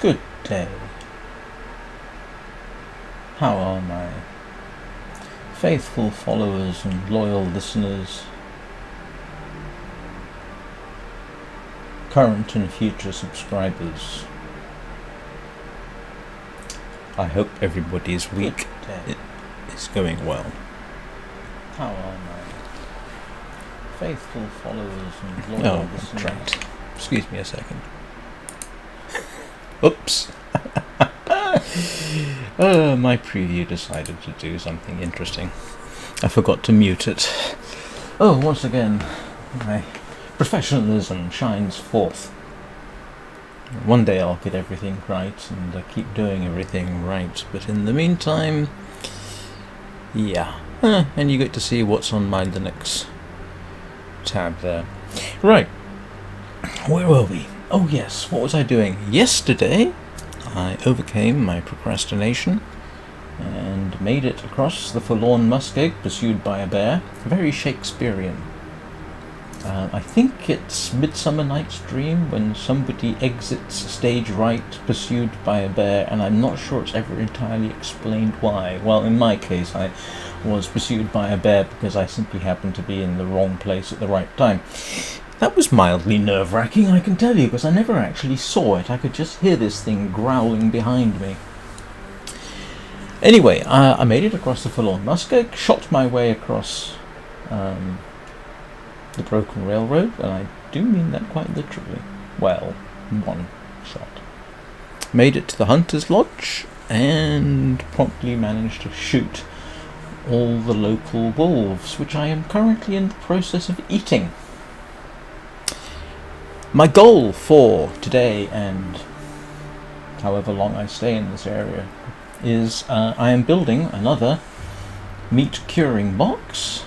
Good day. How are my faithful followers and loyal listeners, current and future subscribers? I hope everybody's week is going well. How are my faithful followers and loyal listeners? Right. Excuse me a second. Oops. My preview decided to do something interesting. I forgot to mute it. Oh, once again, my professionalism shines forth. One day I'll get everything right and keep doing everything right, but in the meantime, yeah. And you get to see what's on my Linux tab there. Right. Where were we? Oh yes, what was I doing? Yesterday, I overcame my procrastination and made it across the forlorn muskeg pursued by a bear. Very Shakespearean. I think it's Midsummer Night's Dream when somebody exits stage right pursued by a bear, and I'm not sure it's ever entirely explained why. Well, in my case, I was pursued by a bear because I simply happened to be in the wrong place at the right time. That was mildly nerve-wracking, I can tell you, because I never actually saw it. I could just hear this thing growling behind me. Anyway, I made it across the forlorn muskeg, shot my way across the broken railroad, and I do mean that quite literally. Well, one shot. Made it to the Hunter's Lodge, and promptly managed to shoot all the local wolves, which I am currently in the process of eating. My goal for today, and however long I stay in this area, is I am building another meat curing box,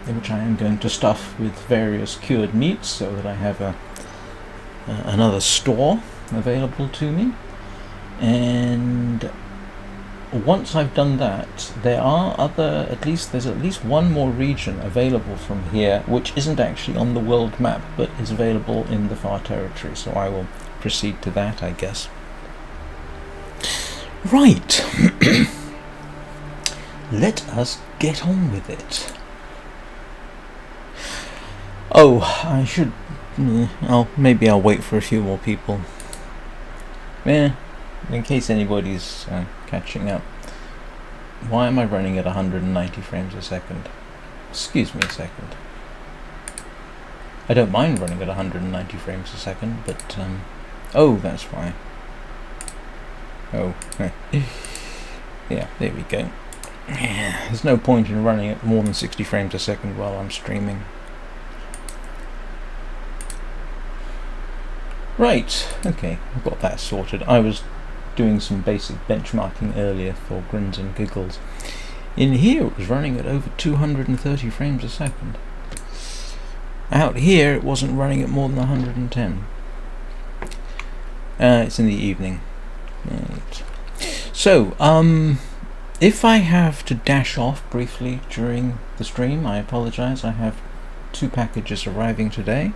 which I am going to stuff with various cured meats so that I have another store available to me. And once I've done that, there's at least one more region available from here, which isn't actually on the world map, but is available in the Far Territory, so I will proceed to that, I guess. Right. Let us get on with it. Oh, I should... maybe I'll wait for a few more people. In case anybody's catching up. Why am I running at 190 frames a second? Excuse me a second. I don't mind running at 190 frames a second, but... oh, that's why. Oh, yeah, there we go. There's no point in running at more than 60 frames a second while I'm streaming. Right, okay, I've got that sorted. I was doing some basic benchmarking earlier for grins and giggles. In here it was running at over 230 frames a second. Out here it wasn't running at more than 110. It's in the evening. Right. So, if I have to dash off briefly during the stream, I apologise. I have 2 packages arriving today.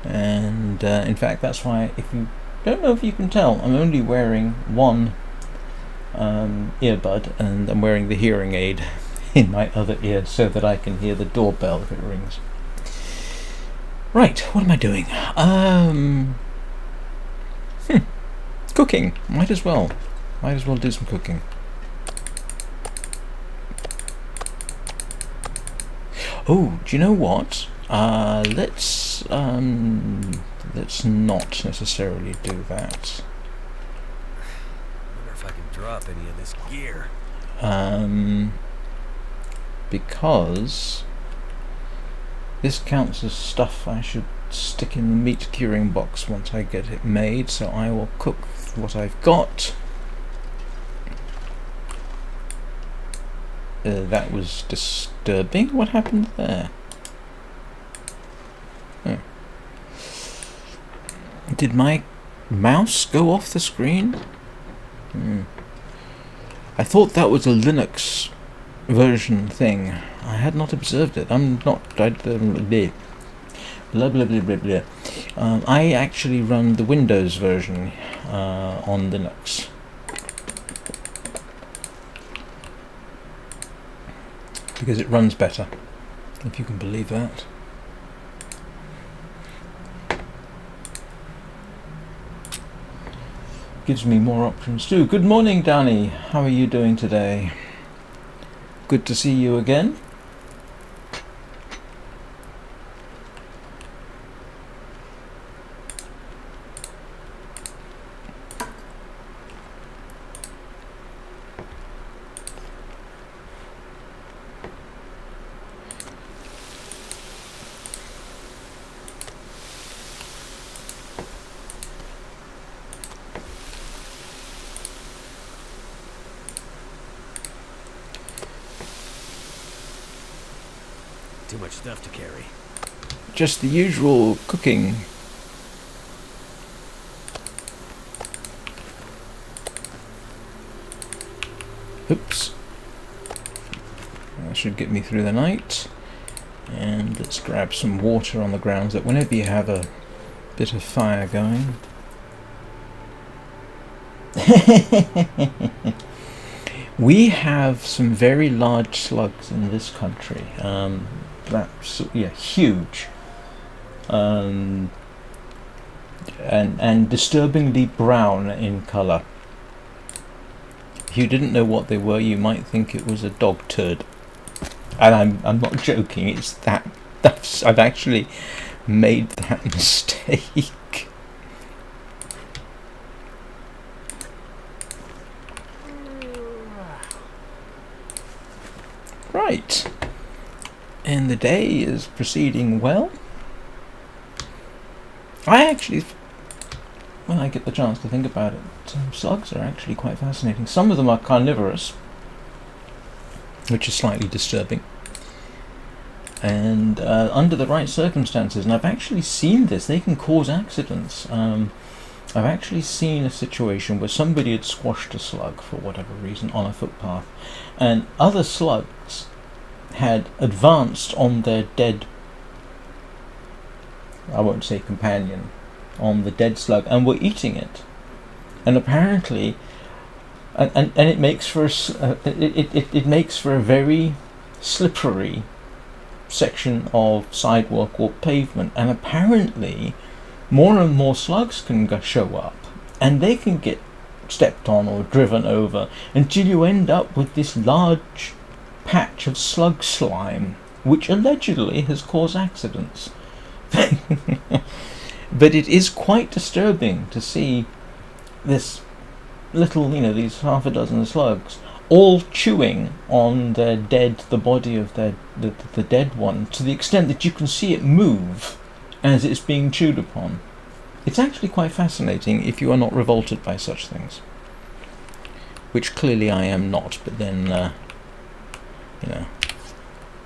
And in fact, that's why, if you don't know if you can tell, I'm only wearing one earbud, and I'm wearing the hearing aid in my other ear so that I can hear the doorbell if it rings. Right, what am I doing? Cooking. Might as well do some cooking. Oh, do you know what? Let's not necessarily do that. Wonder if I can drop any of this gear. Because this counts as stuff I should stick in the meat curing box once I get it made, so I will cook what I've got. That was disturbing. What happened there? Oh. Did my mouse go off the screen? I thought that was a Linux version thing. I had not observed it. Blah blah blah blah blah. I actually run the Windows version on Linux. Because it runs better, if you can believe that. Gives me more options too. Good morning, Danny. How are you doing today? Good to see you again. Too much stuff to carry. Just the usual cooking. Oops. That should get me through the night. And let's grab some water on the grounds that whenever you have a bit of fire going. We have some very large slugs in this country. That's huge, and disturbingly brown in colour. If you didn't know what they were, you might think it was a dog turd, and I'm not joking. It's that's I've actually made that mistake. Right. And the day is proceeding well. When I get the chance to think about it, slugs are actually quite fascinating. Some of them are carnivorous, which is slightly disturbing. And under the right circumstances, and I've actually seen this, they can cause accidents. I've actually seen a situation where somebody had squashed a slug for whatever reason on a footpath, and other slugs had advanced on their dead, I won't say companion, on the dead slug, and were eating it. And apparently, and it makes for it makes for a very slippery section of sidewalk or pavement. And apparently, more and more slugs can show up, and they can get stepped on or driven over until you end up with this large patch of slug slime, which allegedly has caused accidents. But it is quite disturbing to see this little, these half a dozen slugs all chewing on the body of the dead one, to the extent that you can see it move as it's being chewed upon. It's actually quite fascinating if you are not revolted by such things, which clearly I am not. But then,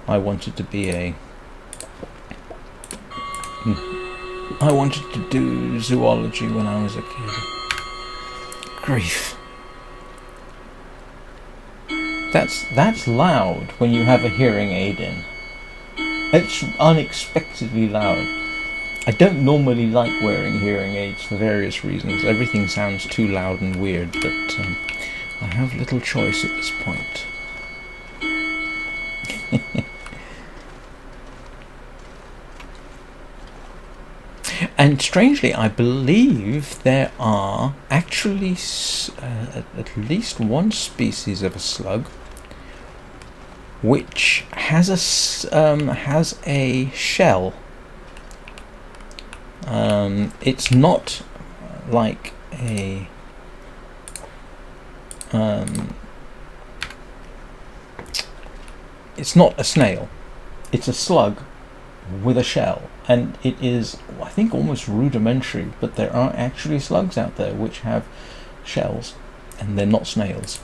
I wanted to do zoology when I was a kid. Grief. That's loud when you have a hearing aid in. It's unexpectedly loud. I don't normally like wearing hearing aids for various reasons. Everything sounds too loud and weird, but I have little choice at this point. And strangely, I believe there are actually at least one species of a slug which has a shell. It's not like a it's not a snail. It's a slug with a shell, and it is, I think, almost rudimentary, but there are actually slugs out there which have shells, and they're not snails.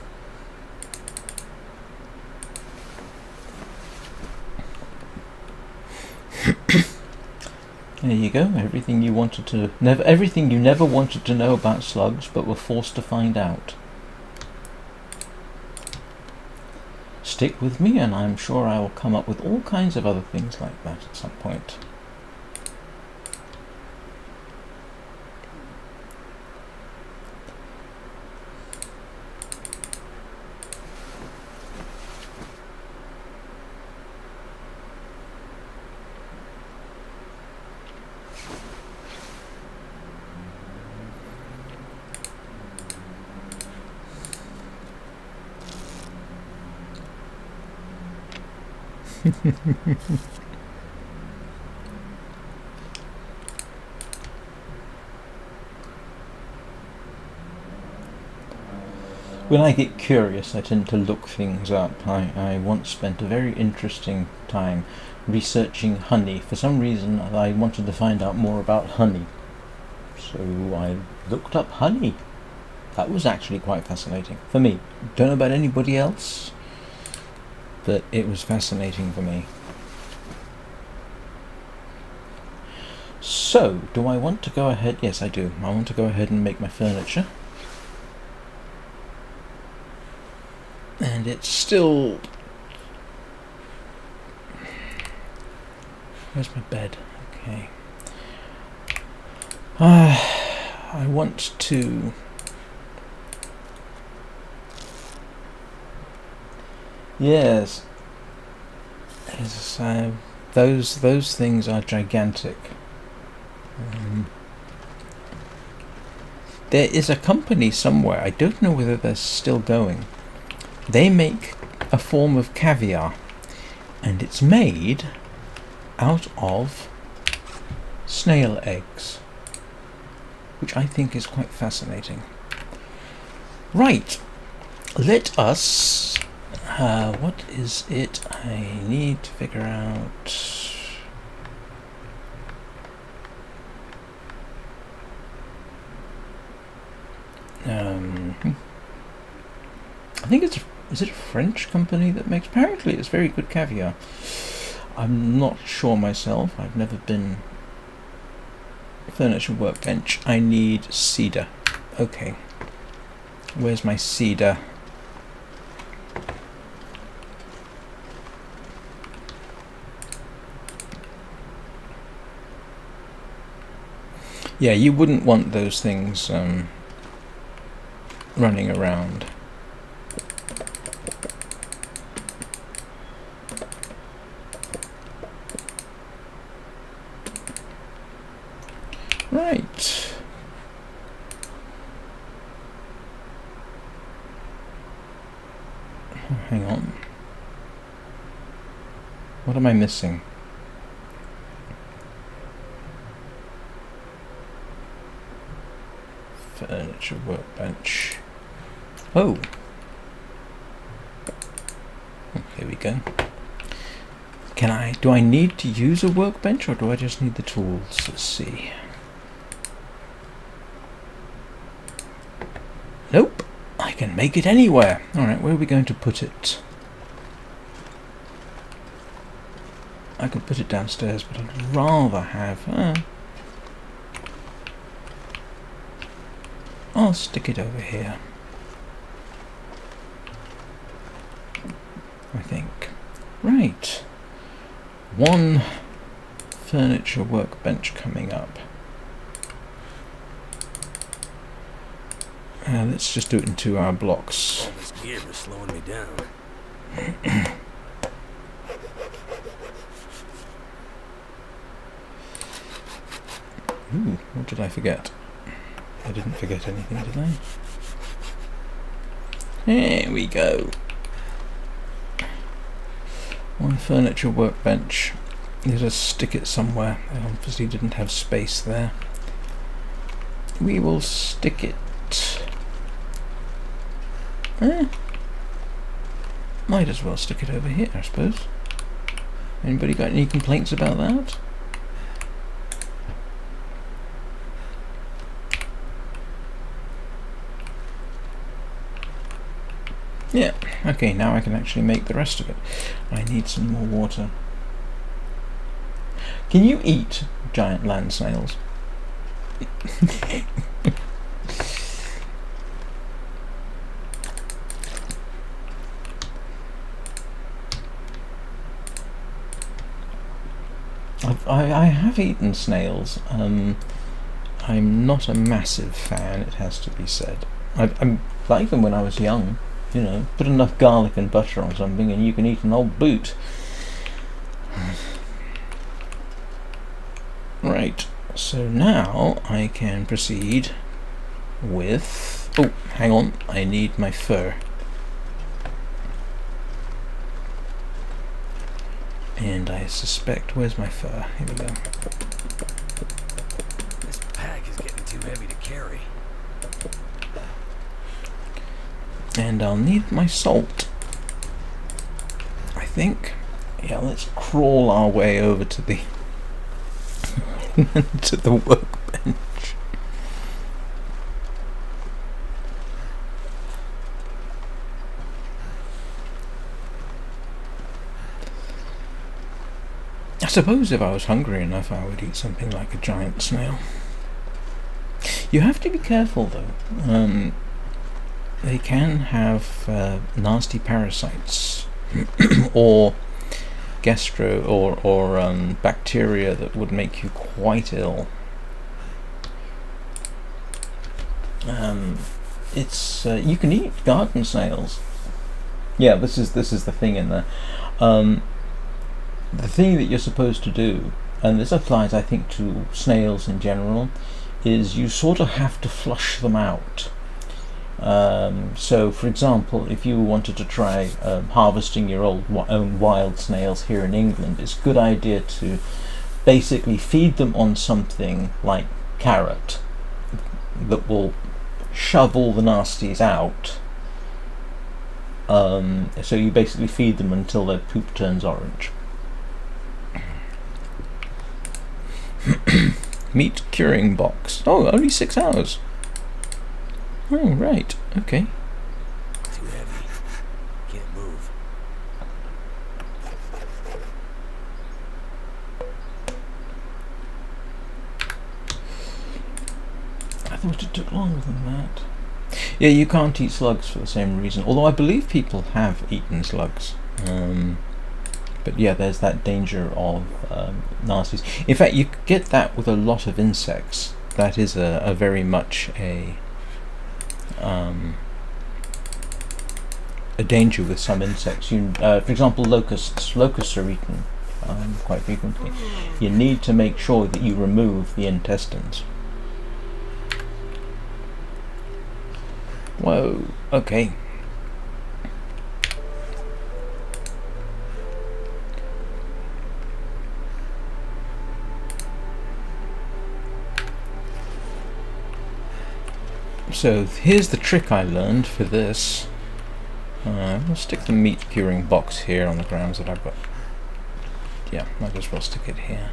There you go. Everything you never wanted to know about slugs, but were forced to find out. Stick with me, and I'm sure I will come up with all kinds of other things like that at some point. When I get curious, I tend to look things up. I once spent a very interesting time researching honey. For some reason, I wanted to find out more about honey. So I looked up honey. That was actually quite fascinating for me. Don't know about anybody else, but it was fascinating for me. So, do I want to go ahead? Yes, I do. I want to go ahead and make my furniture. And it's still... Where's my bed? Okay. I want to... Yes. Those things are gigantic. There is a company somewhere, I don't know whether they're still going. They make a form of caviar, and it's made out of snail eggs, which I think is quite fascinating. Right, let us... what is it I need to figure out? I think is it a French company that makes... Apparently it's very good caviar. I'm not sure myself. I've never been... Furniture workbench. I need cedar. Okay. Where's my cedar? Yeah, you wouldn't want those things running around. Right. Hang on. What am I missing? Furniture workbench. Oh. Here we go. Do I need to use a workbench, or do I just need the tools? Let's see. Nope. I can make it anywhere. Alright, where are we going to put it? I could put it downstairs, but I'd rather have... I'll stick it over here. I think. Right. One furniture workbench coming up. Let's just do it in 2-hour blocks. All this gear is slowing me down. Ooh, what did I forget? I didn't forget anything, did I? There we go. One furniture workbench. Let us stick it somewhere. I obviously didn't have space there. We will stick it... Might as well stick it over here, I suppose. Anybody got any complaints about that? Yeah, okay, now I can actually make the rest of it. I need some more water. Can you eat giant land snails? I have eaten snails. I'm not a massive fan, it has to be said. I liked them when I was young. You know, put enough garlic and butter on something and you can eat an old boot. Right, so now I can proceed with... Oh, hang on, I need my fur. And I suspect, where's my fur? Here we go. This pack is getting too heavy to carry. And I'll need my salt, I think. Yeah, let's crawl our way over to the to the workbench. I suppose if I was hungry enough I would eat something like a giant snail. You have to be careful though. They can have nasty parasites or gastro or bacteria that would make you quite ill. It's you can eat garden snails. Yeah, this is the thing in there. The thing that you're supposed to do, and this applies I think to snails in general, is you sort of have to flush them out. So for example, if you wanted to try harvesting your own wild snails here in England, it's a good idea to basically feed them on something like carrot that will shove all the nasties out. So you basically feed them until their poop turns orange. Meat curing box. Oh, only 6 hours. Oh, right. Okay. Too heavy. Can't move. I thought it took longer than that. Yeah, you can't eat slugs for the same reason. Although I believe people have eaten slugs. But yeah, there's that danger of nasties. In fact, you get that with a lot of insects. That is a very much a danger with some insects. For example, locusts. Locusts are eaten quite frequently. You need to make sure that you remove the intestines. Whoa. Okay. So here's the trick I learned for this. We'll stick the meat curing box here on the grounds that I've got. Yeah, might as well stick it here.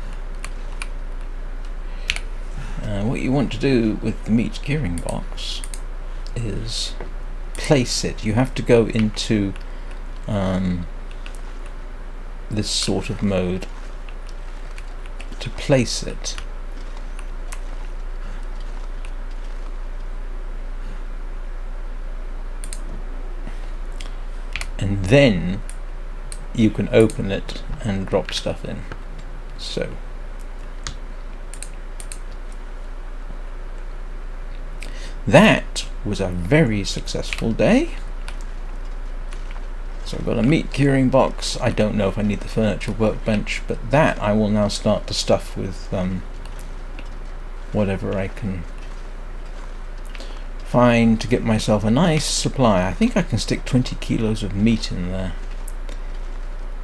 What you want to do with the meat curing box is place it. You have to go into this sort of mode to place it. And then you can open it and drop stuff in. So that was a very successful day. So I've got a meat curing box. I don't know if I need the furniture workbench, but that I will now start to stuff with whatever I can find to get myself a nice supply. I think I can stick 20 kilos of meat in there.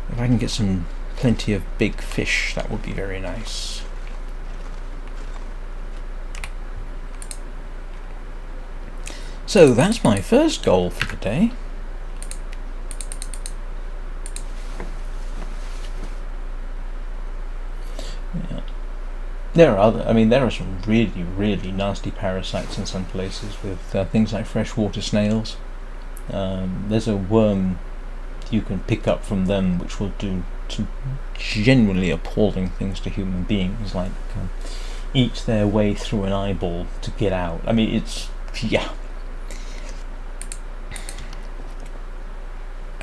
If I can get plenty of big fish, that would be very nice. So that's my first goal for the day. Yeah. There are some really, really nasty parasites in some places with things like freshwater snails. There's a worm you can pick up from them which will do some genuinely appalling things to human beings, like eat their way through an eyeball to get out. I mean, it's, yeah.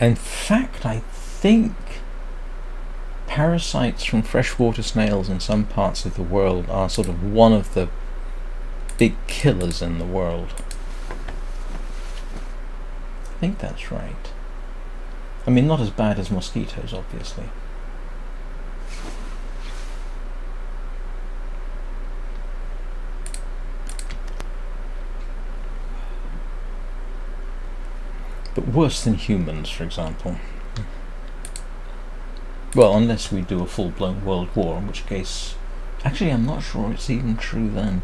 In fact, I think parasites from freshwater snails in some parts of the world are sort of one of the big killers in the world. I think that's right. I mean, not as bad as mosquitoes, obviously. But worse than humans, for example. Well, unless we do a full-blown world war, in which case... Actually, I'm not sure it's even true then.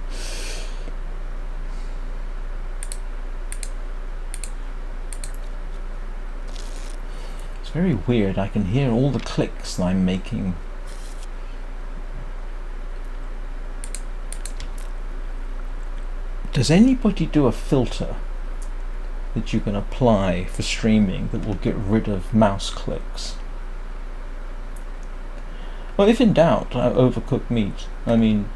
It's very weird. I can hear all the clicks that I'm making. Does anybody do a filter that you can apply for streaming that will get rid of mouse clicks? Well, if in doubt, overcook meat. I mean,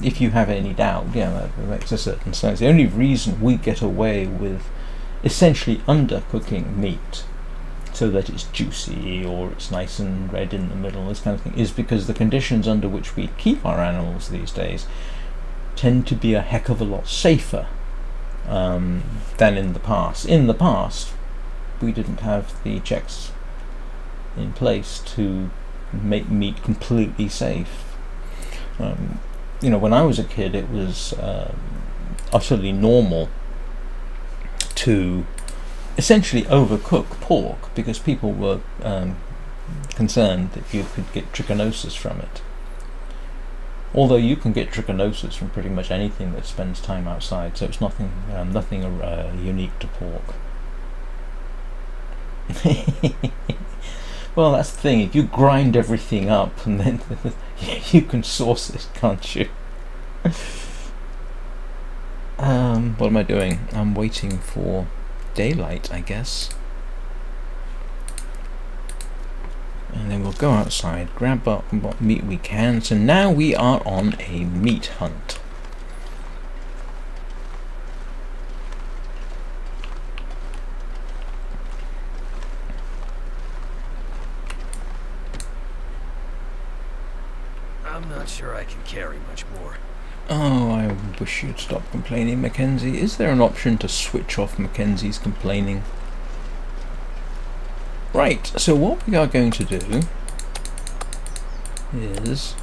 if you have any doubt, yeah, that makes a certain sense. The only reason we get away with essentially undercooking meat so that it's juicy or it's nice and red in the middle, this kind of thing, is because the conditions under which we keep our animals these days tend to be a heck of a lot safer than in the past. In the past, we didn't have the checks in place to make meat completely safe. When I was a kid, it was utterly normal to essentially overcook pork because people were concerned that you could get trichinosis from it. Although you can get trichinosis from pretty much anything that spends time outside, so it's nothing unique to pork. Well, that's the thing. If you grind everything up, and then you can source it, can't you? What am I doing? I'm waiting for daylight, I guess. And then we'll go outside, grab up what meat we can. So now we are on a meat hunt. I'm not sure I can carry much more. Oh, I wish you'd stop complaining, Mackenzie. Is there an option to switch off Mackenzie's complaining? Right, so what we are going to do is...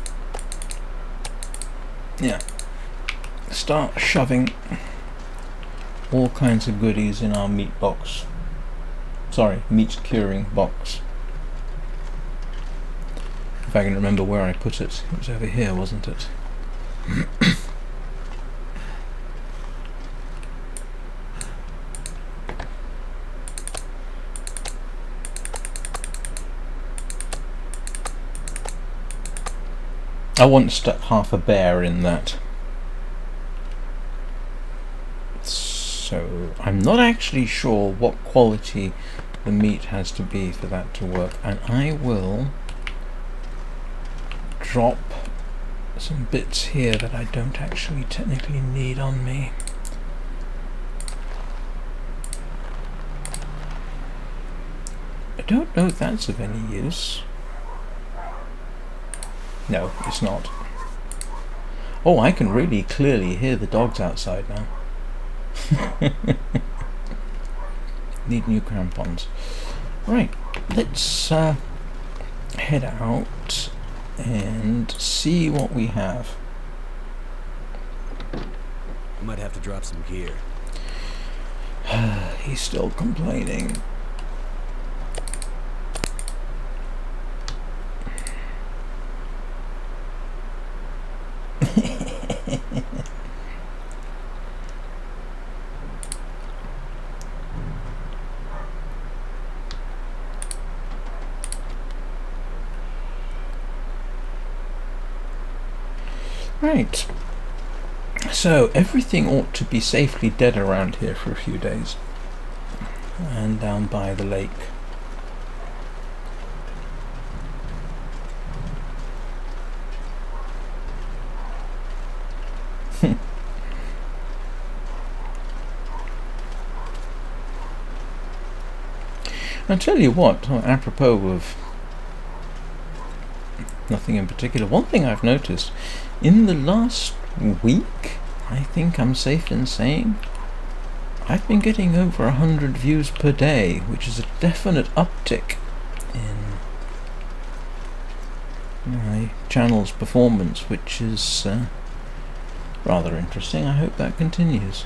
start shoving all kinds of goodies in our meat box. Sorry, meat curing box. If I can remember where I put it. It was over here, wasn't it? I once stuck half a bear in that. So I'm not actually sure what quality the meat has to be for that to work, and I will drop some bits here that I don't actually technically need on me. I don't know if that's of any use. No, it's not. Oh, I can really clearly hear the dogs outside now. Need new crampons. Right, let's head out and see what we have. I might have to drop some gear. He's still complaining. Right, so everything ought to be safely dead around here for a few days, and down by the lake. I'll tell you what, apropos of nothing in particular, one thing I've noticed in the last week, I think I'm safe in saying, I've been getting over 100 views per day, which is a definite uptick in my channel's performance, which is rather interesting. I hope that continues.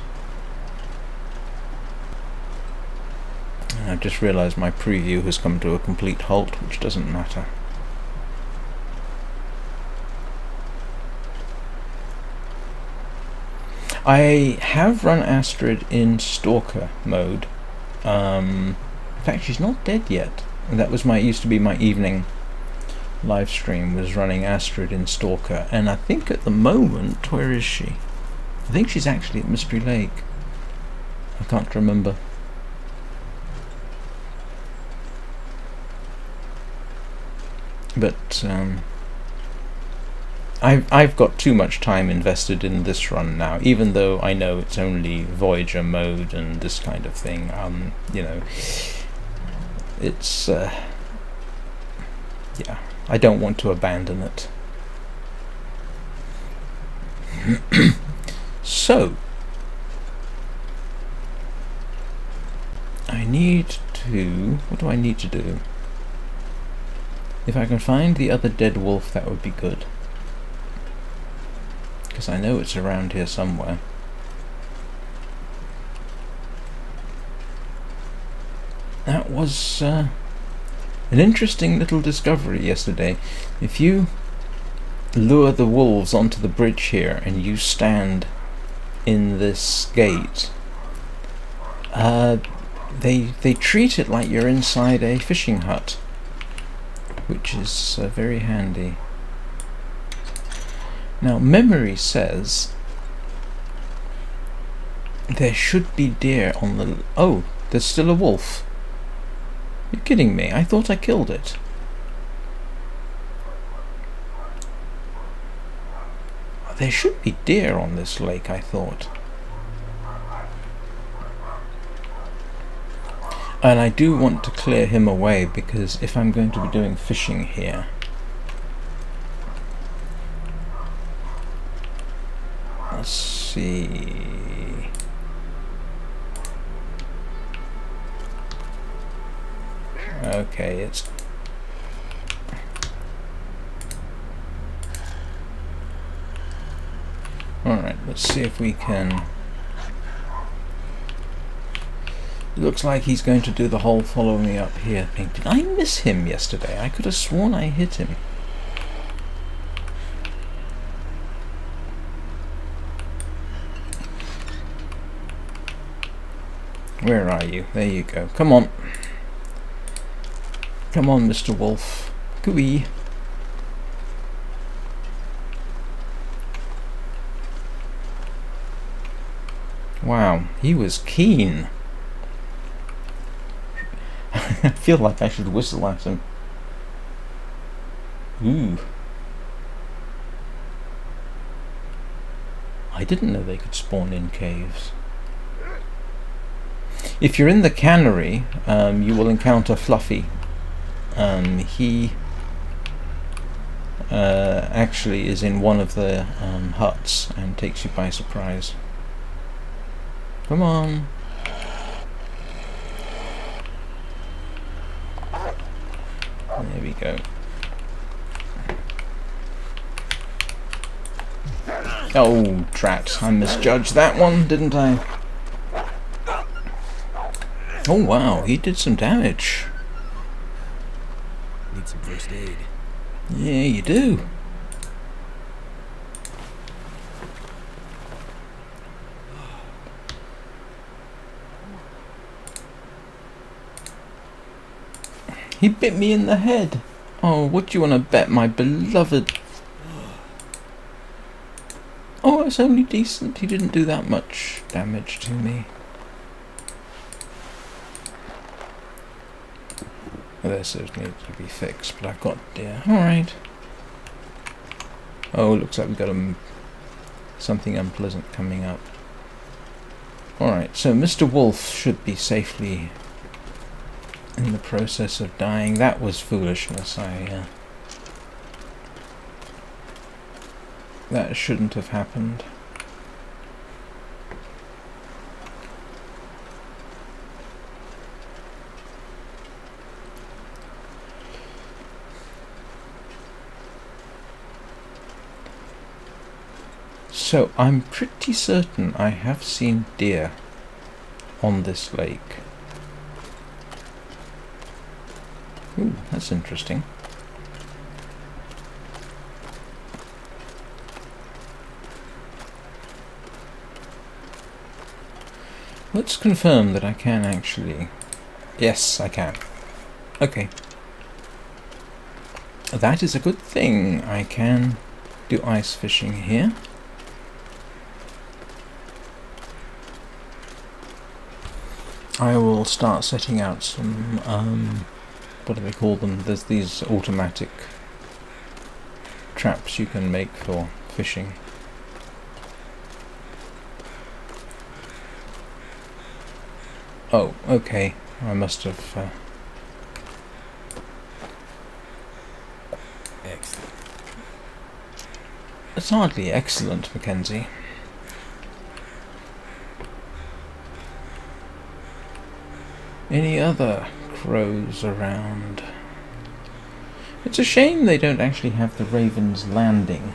I've just realised my preview has come to a complete halt, which doesn't matter. I have run Astrid in Stalker mode. In fact, she's not dead yet. That was used to be my evening live stream, was running Astrid in Stalker, and I think at the moment, where is she? I think she's actually at Mystery Lake. I can't remember. But I've got too much time invested in this run now, even though I know it's only Voyager mode and this kind of thing. You know, it's yeah, I don't want to abandon it. So I need to... what do I need to do? If I can find the other dead wolf, that would be good, because I know it's around here somewhere. That was an interesting little discovery yesterday. If you lure the wolves onto the bridge here and you stand in this gate, they treat it like you're inside a fishing hut, which is very handy. Now, memory says there should be deer on the... oh, there's still a wolf. You're kidding me, I thought I killed it. There should be deer on this lake, I thought. And I do want to clear him away, because if I'm going to be doing fishing here, let's see. Okay, it's... alright, let's see if we can... it looks like he's going to do the whole follow me up here thing. Did I miss him yesterday? I could have sworn I hit him. Where are you? There you go. Come on. Come on, Mr. Wolf. Cooey. Wow, he was keen. I feel like I should whistle at him. Ooh. I didn't know they could spawn in caves. If you're in the cannery, you will encounter Fluffy. He actually is in one of the huts and takes you by surprise. Come on. There we go. Oh, drat. I misjudged that one, didn't I? Oh, wow. He did some damage. Need some first aid. Yeah, you do. He bit me in the head. Oh, what do you want to bet, my beloved? Oh, it's only decent. He didn't do that much damage to me. Well, this needs to be fixed, but I've got deer. Alright. Oh, looks like we've got something unpleasant coming up. Alright, so Mr. Wolf should be safely in the process of dying. That was foolishness. That shouldn't have happened. So I'm pretty certain I have seen deer on this lake. Ooh, that's interesting. Let's confirm that I can actually... Yes, I can. Okay. That is a good thing. I can do ice fishing here. I will start setting out some, what do they call them? There's these automatic traps you can make for fishing. Oh, okay. I must have... Excellent. It's hardly excellent, Mackenzie. Any other crows around? It's a shame they don't actually have the Raven's Landing.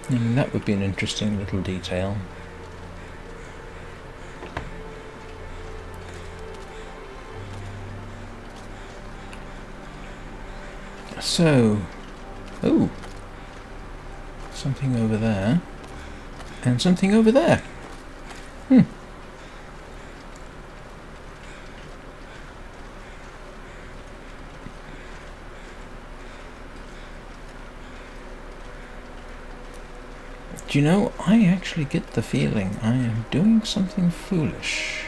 I mean, that would be an interesting little detail. So, oh, something over there, and something over there. Do you know, I actually get the feeling I am doing something foolish.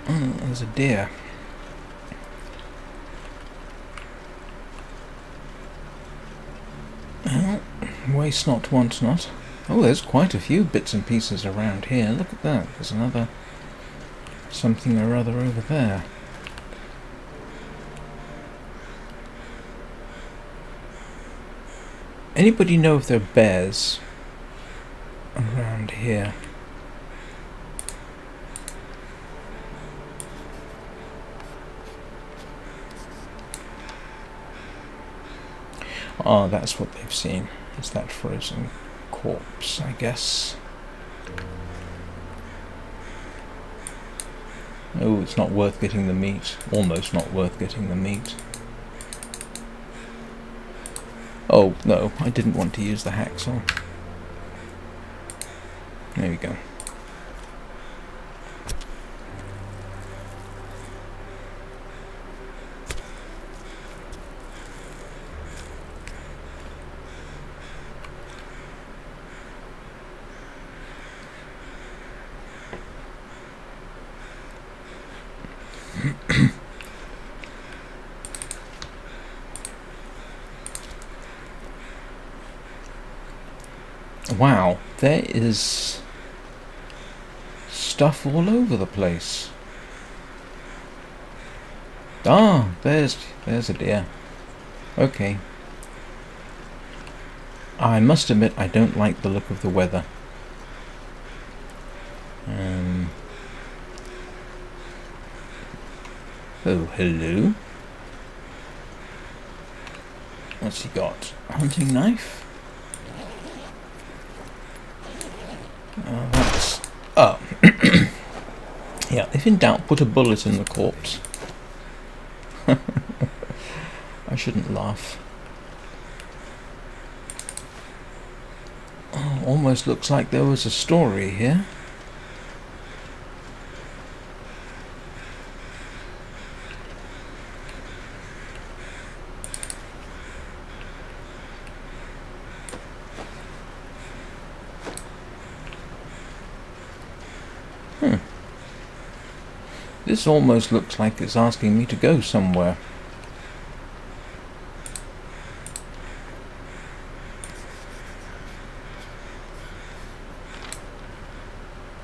Oh, there's a deer. Well, waste not, want not. Oh, there's quite a few bits and pieces around here. Look at that. There's another something or other over there. Anybody know if there are bears around here? Oh, that's what they've seen. It's that frozen corpse, I guess. Oh, it's not worth getting the meat. Almost not worth getting the meat. Oh, no, I didn't want to use the hacksaw. There we go. Wow, there is stuff all over the place. Ah, there's a deer. Okay. I must admit I don't like the look of the weather. Oh, hello. What's he got? A hunting knife? That's... Oh. Yeah, if in doubt, put a bullet in the corpse. I shouldn't laugh. Oh, almost looks like there was a story here. This almost looks like it's asking me to go somewhere.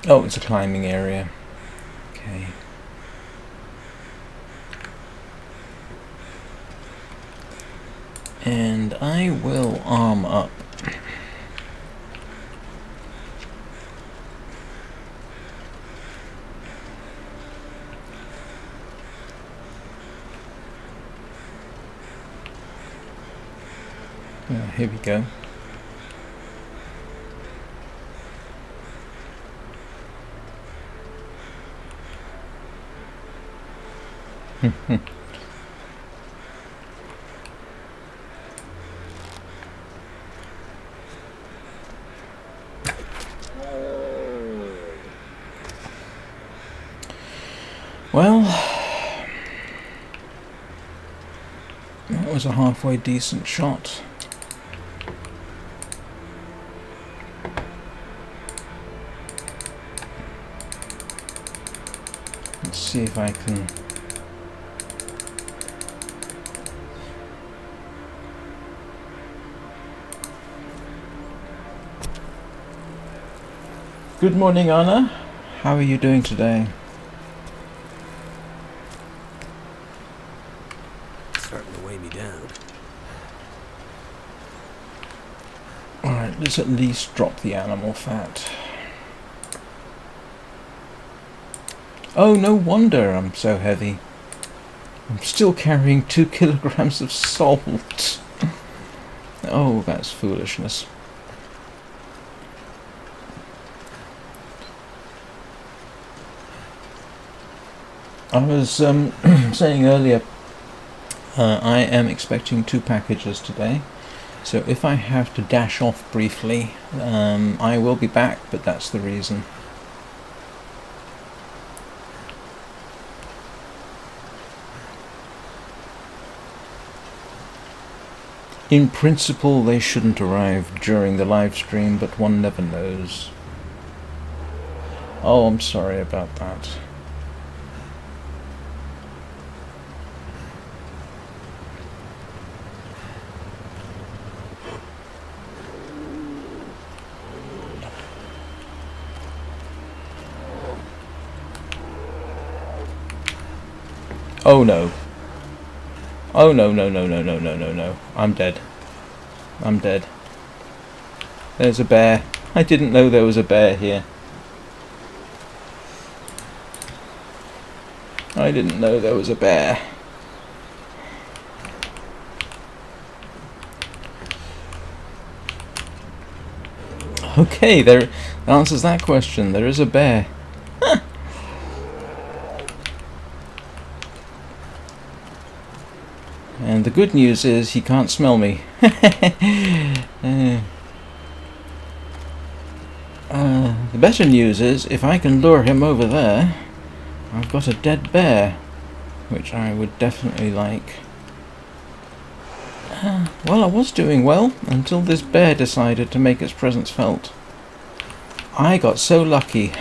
Oh, it's a climbing area. Okay. And I will arm up. Here we go. Well, that was a halfway decent shot. Let's see if I can... Good morning, Anna. How are you doing today? Starting to weigh me down. Alright, let's at least drop the animal fat. Oh, no wonder I'm so heavy. I'm still carrying 2 kilograms of salt. Oh, that's foolishness. I was saying earlier, I am expecting 2 packages today. So if I have to dash off briefly, I will be back, but that's the reason. In principle, they shouldn't arrive during the live stream, but one never knows. Oh, I'm sorry about that. Oh no. Oh no, no, no, no, no, no, no, no. I'm dead. I'm dead. There's a bear. I didn't know there was a bear here. I didn't know there was a bear. Okay, there answers that question. There is a bear. And the good news is he can't smell me. The better news is if I can lure him over there, I've got a dead bear, which I would definitely like. Well, I was doing well until this bear decided to make its presence felt. I got so lucky.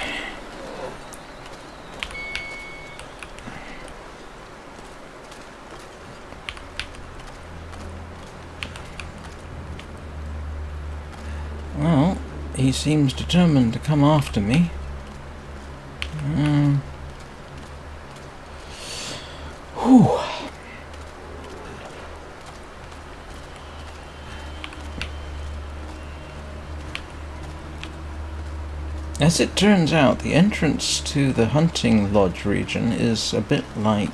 Well, he seems determined to come after me. Whew. As it turns out, the entrance to the hunting lodge region is a bit like...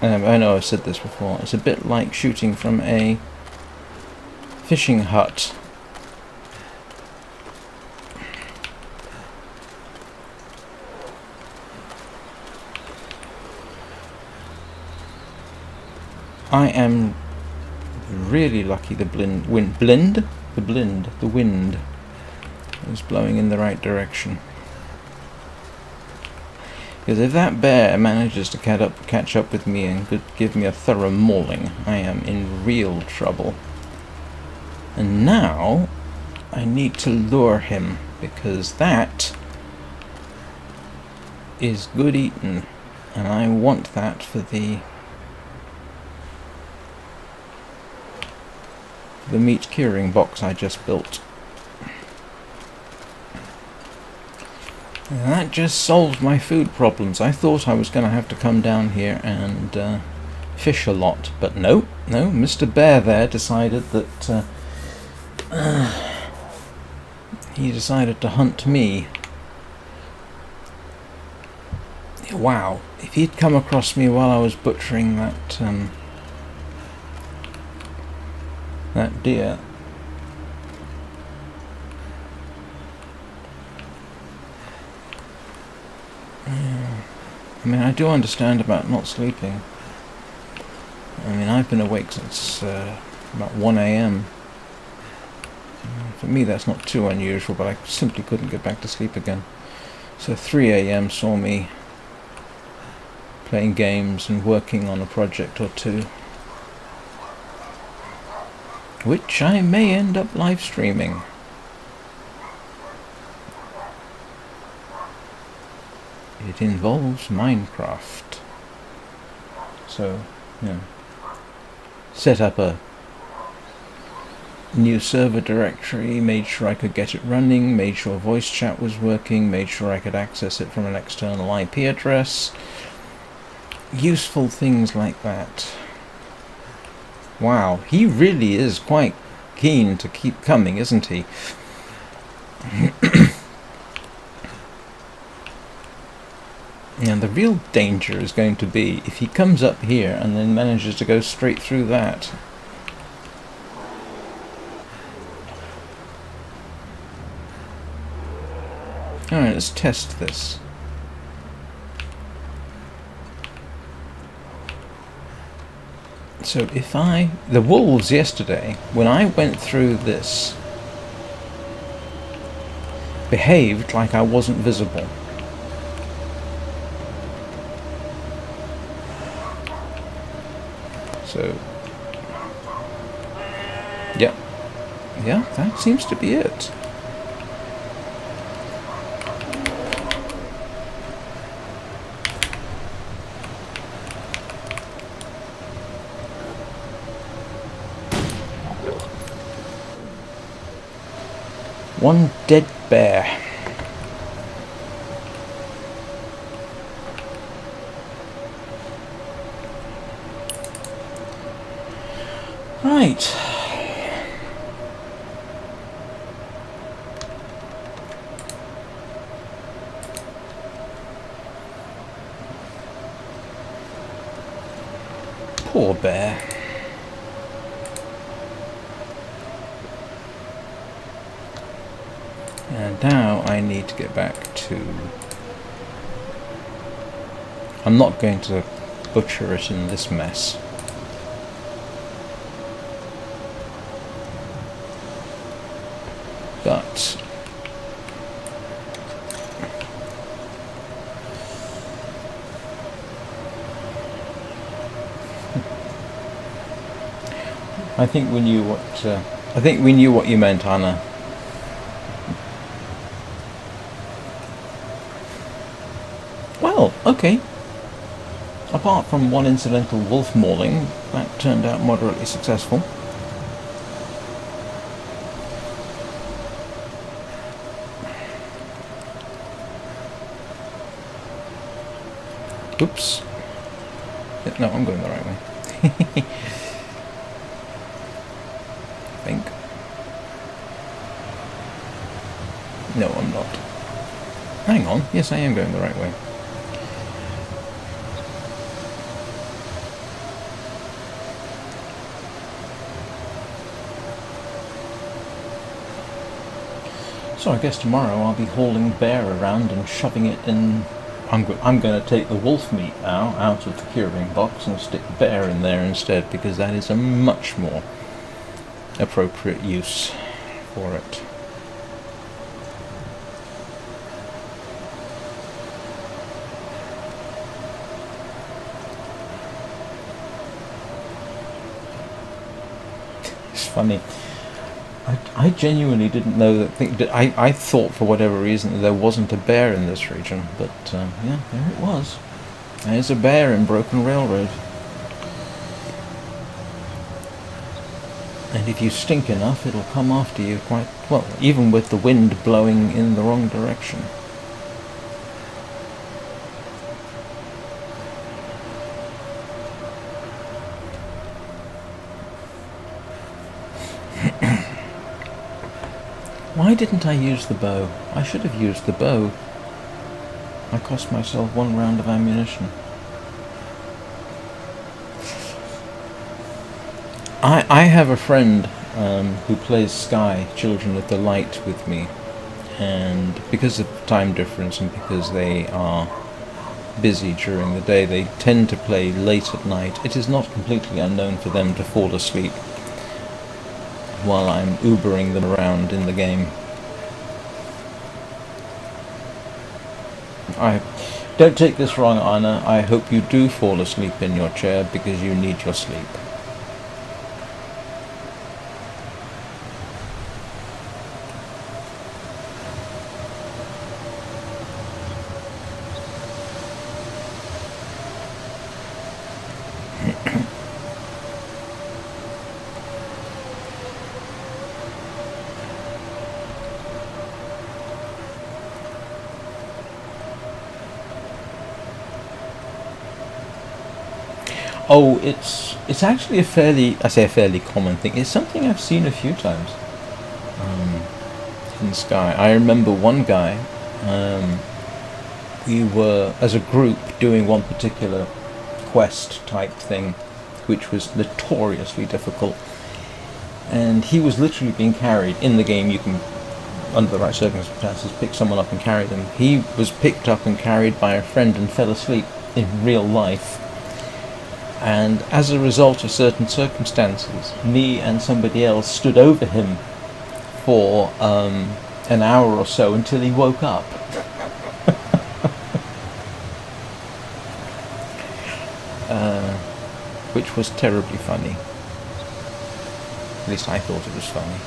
I know I've said this before. It's a bit like shooting from a fishing hut. I am really lucky the wind is blowing in the right direction. Because if that bear manages to catch up with me and could give me a thorough mauling, I am in real trouble. And now I need to lure him, because that is good eating, and I want that for the meat curing box I just built. And that just solved my food problems. I thought I was going to have to come down here and fish a lot, but no, Mr. Bear there decided that he decided to hunt me. Wow, if he'd come across me while I was butchering that deer. I mean, I do understand about not sleeping. I mean, I've been awake since about 1 a.m. For me, that's not too unusual, but I simply couldn't get back to sleep again. So 3 a.m. saw me playing games and working on a project or two, which I may end up live streaming. It involves Minecraft. So, set up a new server directory, made sure I could get it running, made sure voice chat was working, made sure I could access it from an external IP address. Useful things like that. Wow, he really is quite keen to keep coming, isn't he? And the real danger is going to be if he comes up here and then manages to go straight through that. Alright, let's test this. So if the wolves yesterday, when I went through this, behaved like I wasn't visible. So, yeah, that seems to be it. One dead bear. Right. Poor bear. And now I need to get back to... I'm not going to butcher it in this mess. But I think we knew what you meant, Anna. Well, okay. Apart from one incidental wolf mauling, that turned out moderately successful. Oops. Yeah, no, I'm going the right way. I think. No, I'm not. Hang on. Yes, I am going the right way. So I guess tomorrow I'll be hauling bear around and shoving it in. I'm going to take the wolf meat now out of the curing box and stick bear in there instead, because that is a much more appropriate use for it. It's funny. I genuinely didn't know that. I thought for whatever reason that there wasn't a bear in this region, but yeah, there it was. There's a bear in Broken Railroad. And if you stink enough, it'll come after you quite well, even with the wind blowing in the wrong direction. Why didn't I use the bow? I should have used the bow. I cost myself 1 round of ammunition. I have a friend who plays Sky, Children of the Light, with me, and because of time difference and because they are busy during the day. They tend to play late at night. It is not completely unknown for them to fall asleep while I'm Ubering them around in the game. I don't take this wrong, Anna. I hope you do fall asleep in your chair because you need your sleep. Oh, it's actually I say a fairly common thing. It's something I've seen a few times in Sky. I remember one guy. We were as a group doing one particular quest type thing, which was notoriously difficult, and he was literally being carried in the game. You can, under the right circumstances, pick someone up and carry them. He was picked up and carried by a friend and fell asleep in real life. And as a result of certain circumstances, me and somebody else stood over him for an hour or so until he woke up. Which was terribly funny. At least I thought it was funny.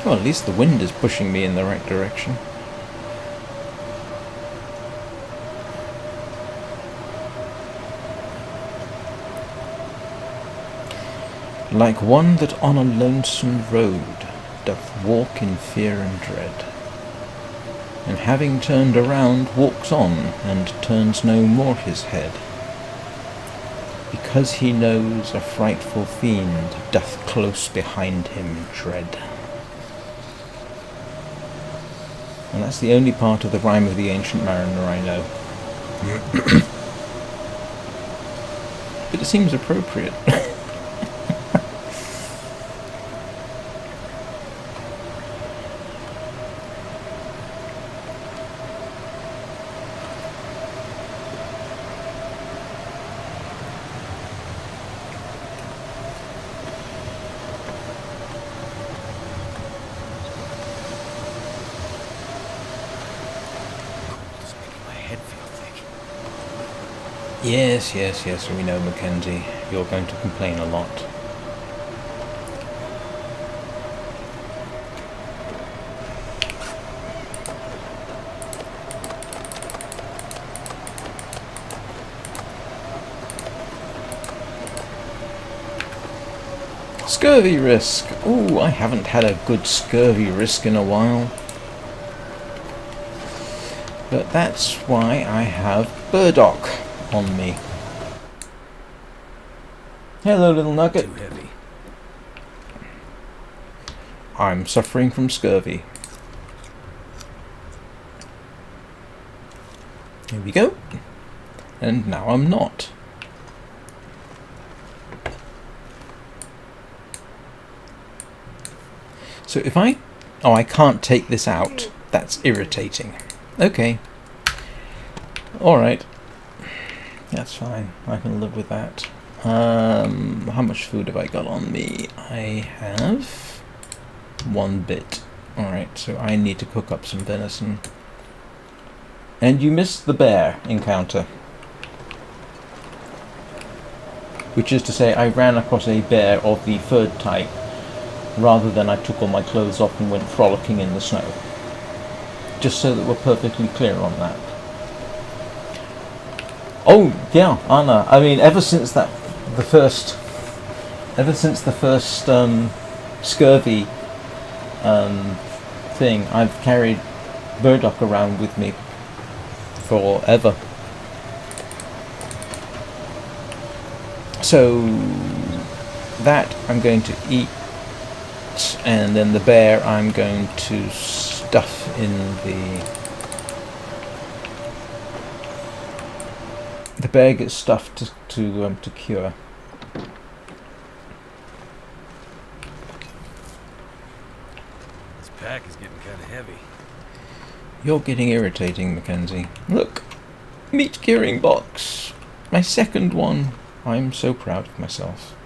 Well, at least the wind is pushing me in the right direction. Like one that on a lonesome road doth walk in fear and dread, and having turned around walks on, and turns no more his head, because he knows a frightful fiend doth close behind him tread. And that's the only part of the Rhyme of the Ancient Mariner I know. But it seems appropriate. Yes, we know, Mackenzie. You're going to complain a lot. Scurvy risk. Ooh, I haven't had a good scurvy risk in a while. But that's why I have burdock on me. Hello, little nugget. Too heavy. I'm suffering from scurvy. Here we go. And now I'm not. So if I... Oh, I can't take this out. That's irritating. Okay. Alright. That's fine. I can live with that. How much food have I got on me? I have 1 bit. Alright, so I need to cook up some venison. And you missed the bear encounter. Which is to say, I ran across a bear of the third type, rather than I took all my clothes off and went frolicking in the snow. Just so that we're perfectly clear on that. Oh, yeah, Anna. I mean, ever since the first scurvy thing, I've carried burdock around with me forever. So that I'm going to eat, and then the bear I'm going to stuff in the bear gets stuffed to cure. This pack is getting kind of heavy. You're getting irritating, Mackenzie. Look! Meat curing box! My second one! I'm so proud of myself.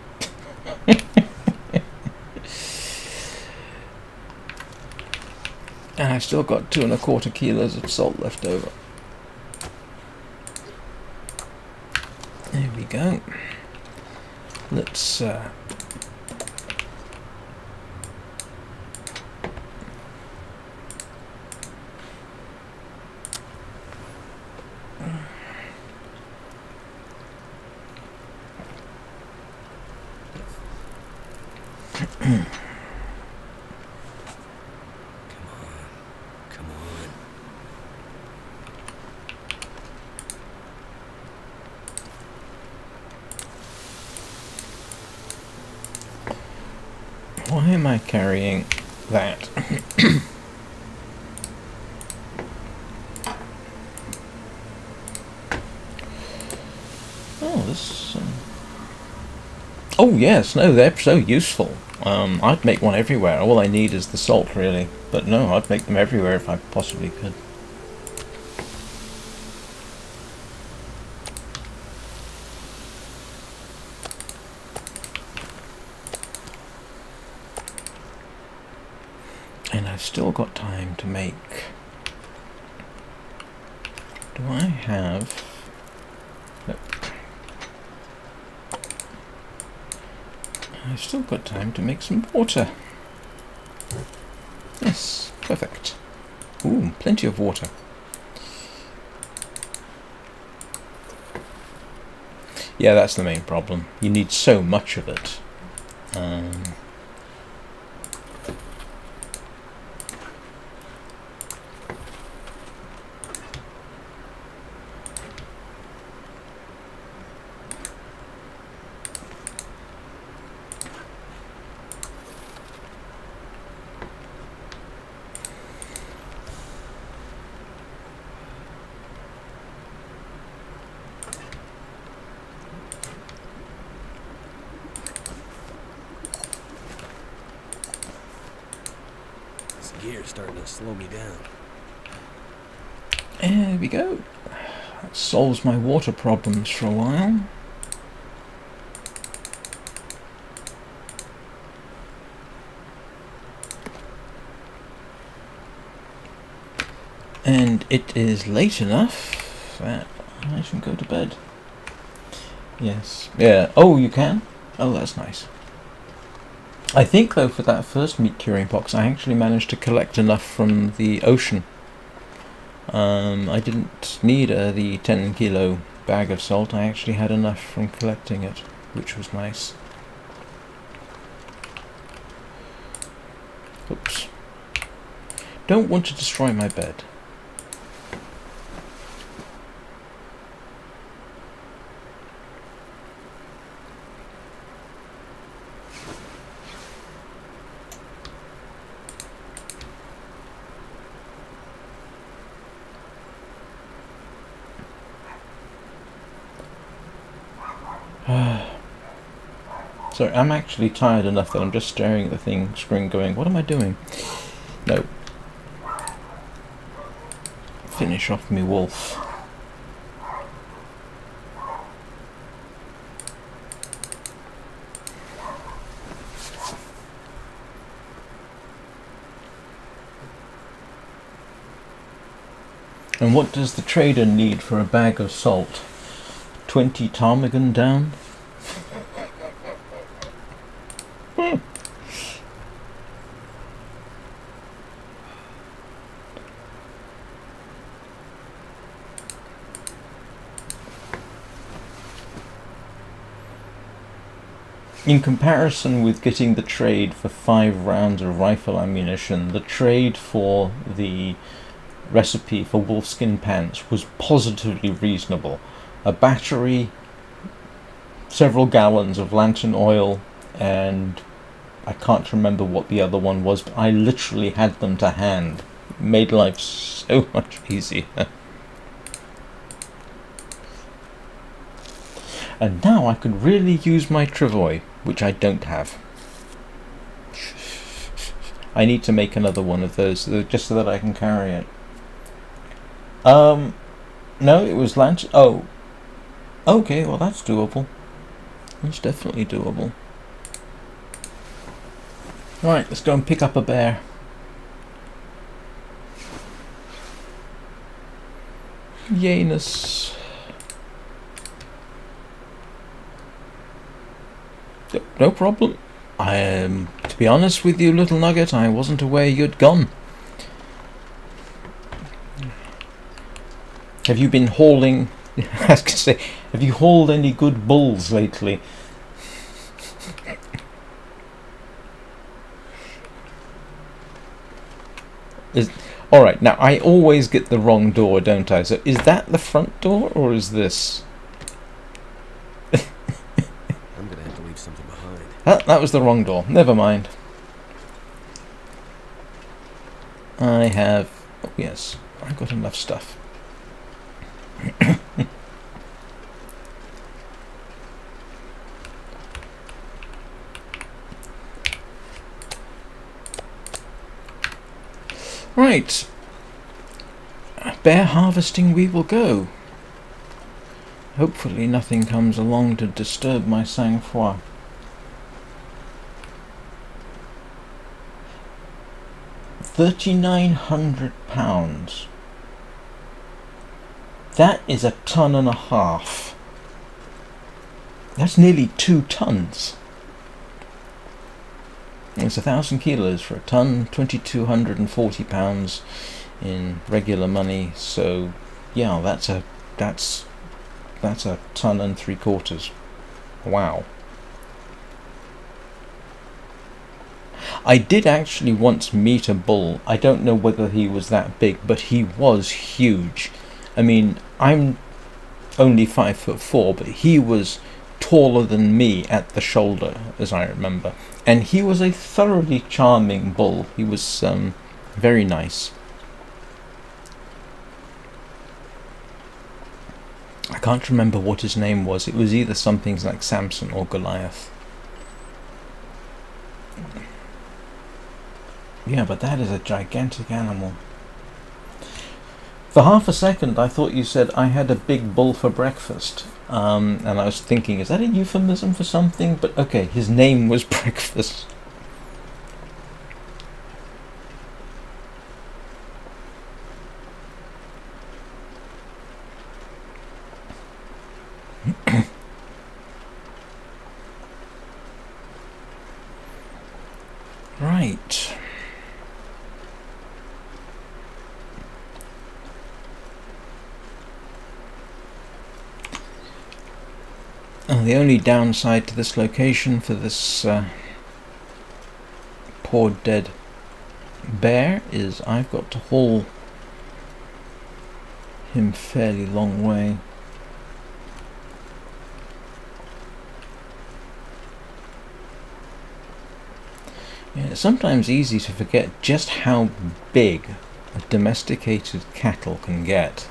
And I've still got 2¼ kilos of salt left over. There we go. Let's Come on. why am I carrying that? Oh, this. Oh yes, no, they're so useful. I'd make one everywhere. All I need is the salt, really. But no, I'd make them everywhere if I possibly could. And I've still got time to make... Do I have... Nope. I've still got time to make some water. Yes, perfect. Ooh, plenty of water. Yeah, that's the main problem. You need so much of it. This gear's starting to slow me down. There we go. That solves my water problems for a while. And it is late enough that I should go to bed. Yes. Yeah. Oh, you can? Oh, that's nice. I think, though, for that first meat curing box, I actually managed to collect enough from the ocean. I didn't need the 10 kilo bag of salt. I actually had enough from collecting it, which was nice. Oops. Don't want to destroy my bed. Sorry, I'm actually tired enough that I'm just staring at the screen going, what am I doing? No. Finish off me wolf. And what does the trader need for a bag of salt? 20 ptarmigan down? In comparison with getting the trade for 5 rounds of rifle ammunition, the trade for the recipe for wolfskin pants was positively reasonable. A battery, several gallons of lantern oil, and I can't remember what the other one was, but I literally had them to hand. It made life so much easier. And now I could really use my travois, which I don't have. I need to make another one of those, just so that I can carry it. No, it was lunch. Oh, okay. Well, that's doable. That's definitely doable. Right, let's go and pick up a bear. Yanus. No problem. To be honest with you, little nugget, I wasn't aware you'd gone. Have you been hauling? I was going to say, have you hauled any good bulls lately? All right. Now I always get the wrong door, don't I? So is that the front door or is this? I'm gonna have to leave something behind. That was the wrong door. Never mind. I have. Oh, yes, I've got enough stuff. Right. Bear harvesting we will go. Hopefully nothing comes along to disturb my sang-froid. £3,900. That is a ton and a half. That's nearly 2 tons. It's 1,000 kilos for a ton, £2,240 in regular money. So, yeah, that's a ton and 3/4. Wow. I did actually once meet a bull. I don't know whether he was that big, but he was huge. I mean, I'm only 5'4", but he was taller than me at the shoulder, as I remember. And he was a thoroughly charming bull. He was very nice. I can't remember what his name was. It was either something like Samson or Goliath. Yeah, but that is a gigantic animal. For half a second I thought you said I had a big bull for breakfast. And I was thinking, is that a euphemism for something? But okay, his name was Breakfast. Right. The only downside to this location for this poor dead bear is I've got to haul him fairly long way. Yeah, it's sometimes easy to forget just how big a domesticated cattle can get.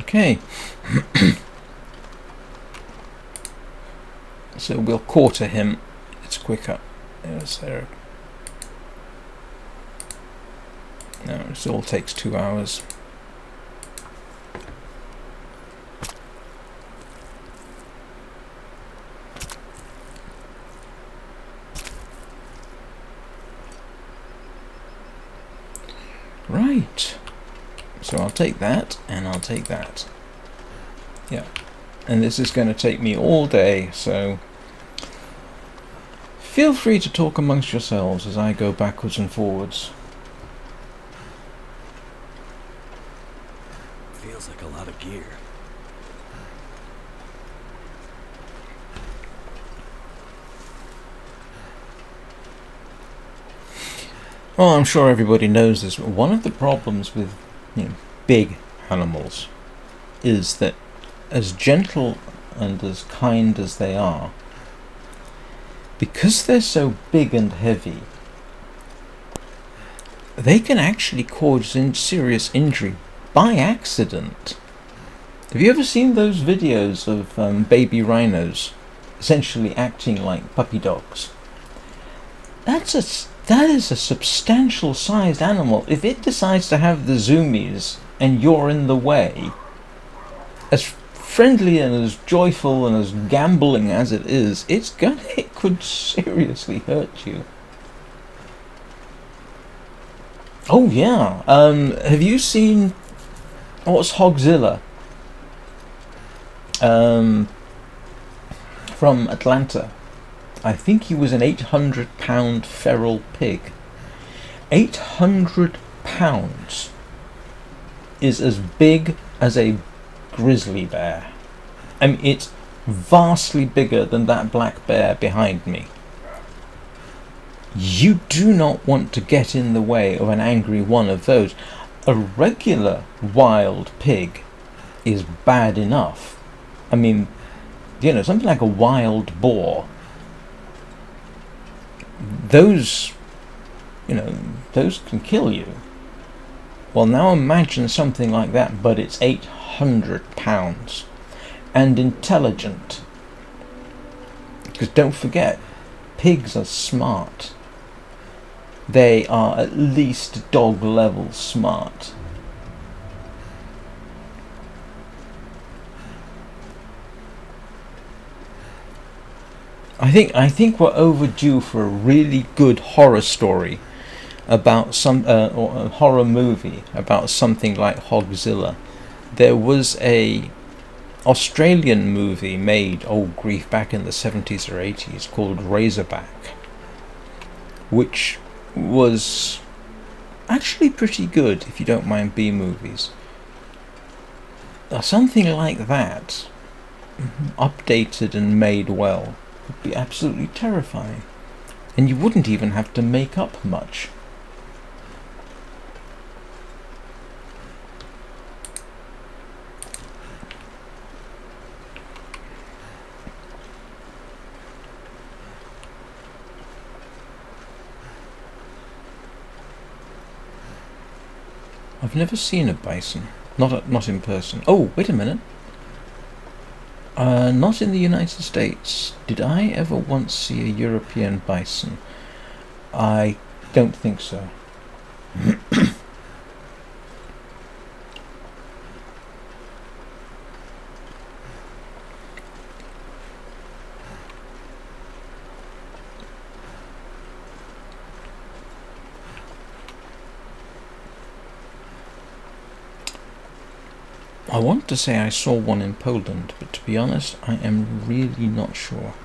Okay. So we'll quarter him. It's quicker. Is there? No, it all takes 2 hours. Right. So I'll take that, and I'll take that. Yeah. And this is going to take me all day, so feel free to talk amongst yourselves as I go backwards and forwards. Feels like a lot of gear. Well, I'm sure everybody knows this, but one of the problems with big animals is that as gentle and as kind as they are, because they're so big and heavy, they can actually cause serious injury by accident. Have you ever seen those videos of baby rhinos essentially acting like puppy dogs? That is a substantial sized animal. If it decides to have the zoomies and you're in the way, as friendly and as joyful and as gambling as it is, it could seriously hurt you. Oh yeah. Have you seen what's Hogzilla? From Atlanta. I think he was an 800-pound feral pig. 800 pounds is as big as a grizzly bear. I mean, it's vastly bigger than that black bear behind me. You do not want to get in the way of an angry one of those. A regular wild pig is bad enough. I mean, something like a wild boar. Those can kill you. Well, now imagine something like that, but it's 800 pounds. And intelligent. Because don't forget, pigs are smart. They are at least dog level smart. I think we're overdue for a really good horror story about or a horror movie about something like Hogzilla. There was a Australian movie made, back in the 70s or 80s called Razorback, which was actually pretty good if you don't mind B-movies. Something like that, updated and made well, would be absolutely terrifying. And you wouldn't even have to make up much. I've never seen a bison. Not in person. Oh, wait a minute. Not in the United States. Did I ever once see a European bison? I don't think so. I want to say I saw one in Poland, but to be honest, I am really not sure.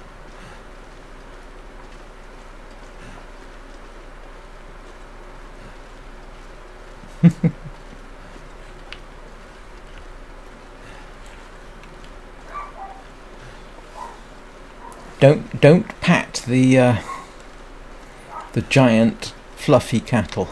Don't pat the giant fluffy cattle.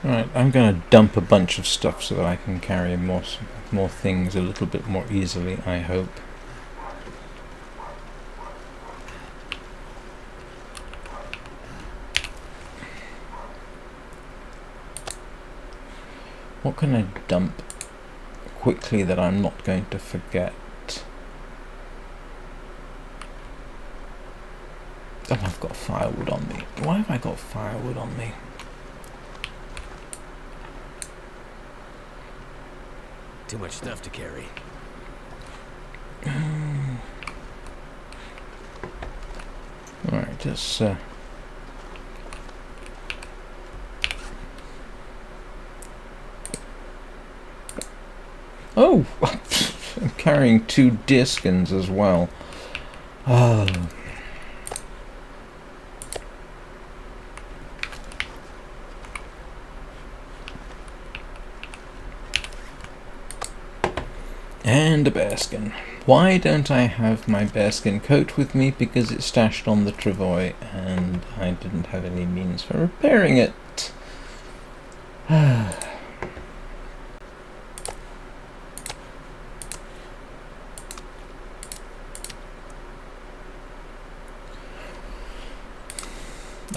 Right, I'm going to dump a bunch of stuff so that I can carry more things a little bit more easily, I hope. What can I dump quickly that I'm not going to forget? Oh, I've got firewood on me. Why have I got firewood on me? Too much stuff to carry. Alright, just oh! I'm carrying 2 deerskins as well. Oh. And a bearskin. Why don't I have my bearskin coat with me? Because it's stashed on the travois and I didn't have any means for repairing it. I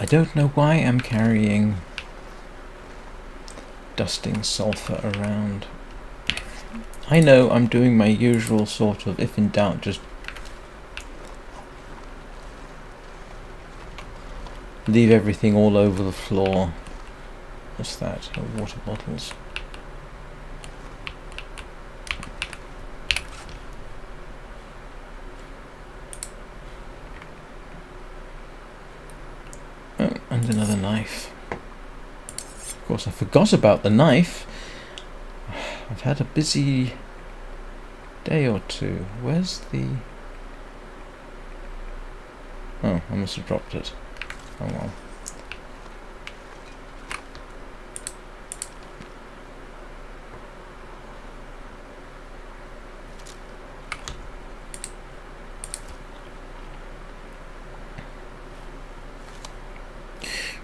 don't know why I'm carrying dusting sulfur around. I know I'm doing my usual sort of, if in doubt, just leave everything all over the floor. What's that? Oh, water bottles. Oh, and another knife. Of course, I forgot about the knife. I've had a busy day or two. Where's the... Oh, I must have dropped it. Oh well.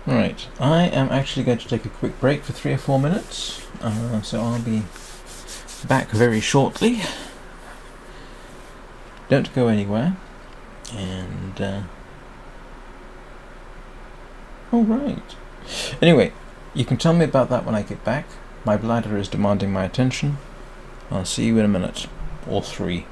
Right, I am actually going to take a quick break for 3 or 4 minutes, so I'll be back very shortly. Don't go anywhere. And all right. Anyway, you can tell me about that when I get back. My bladder is demanding my attention. I'll see you in a minute, or 3.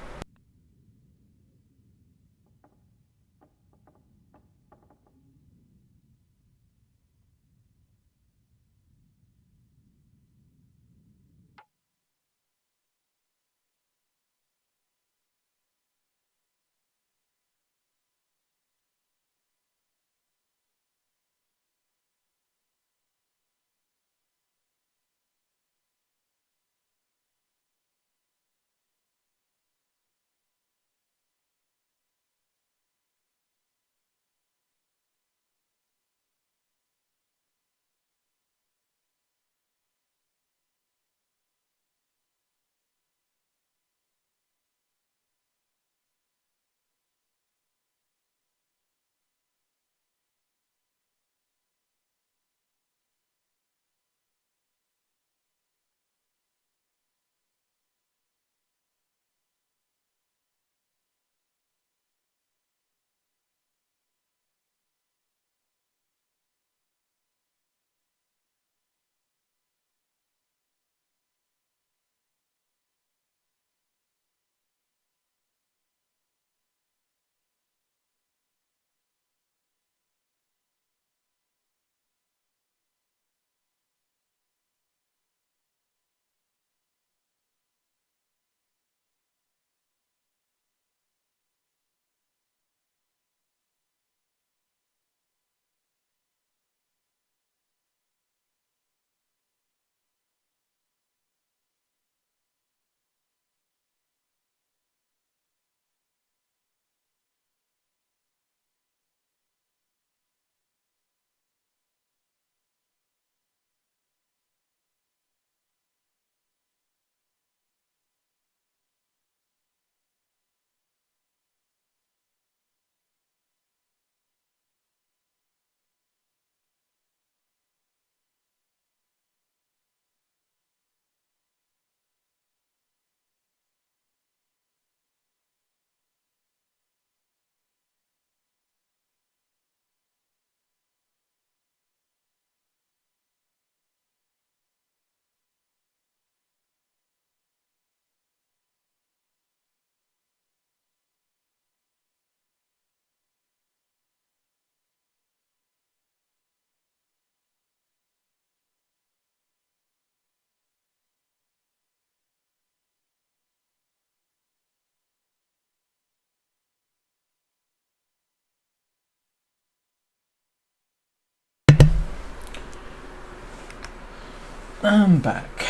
I'm back.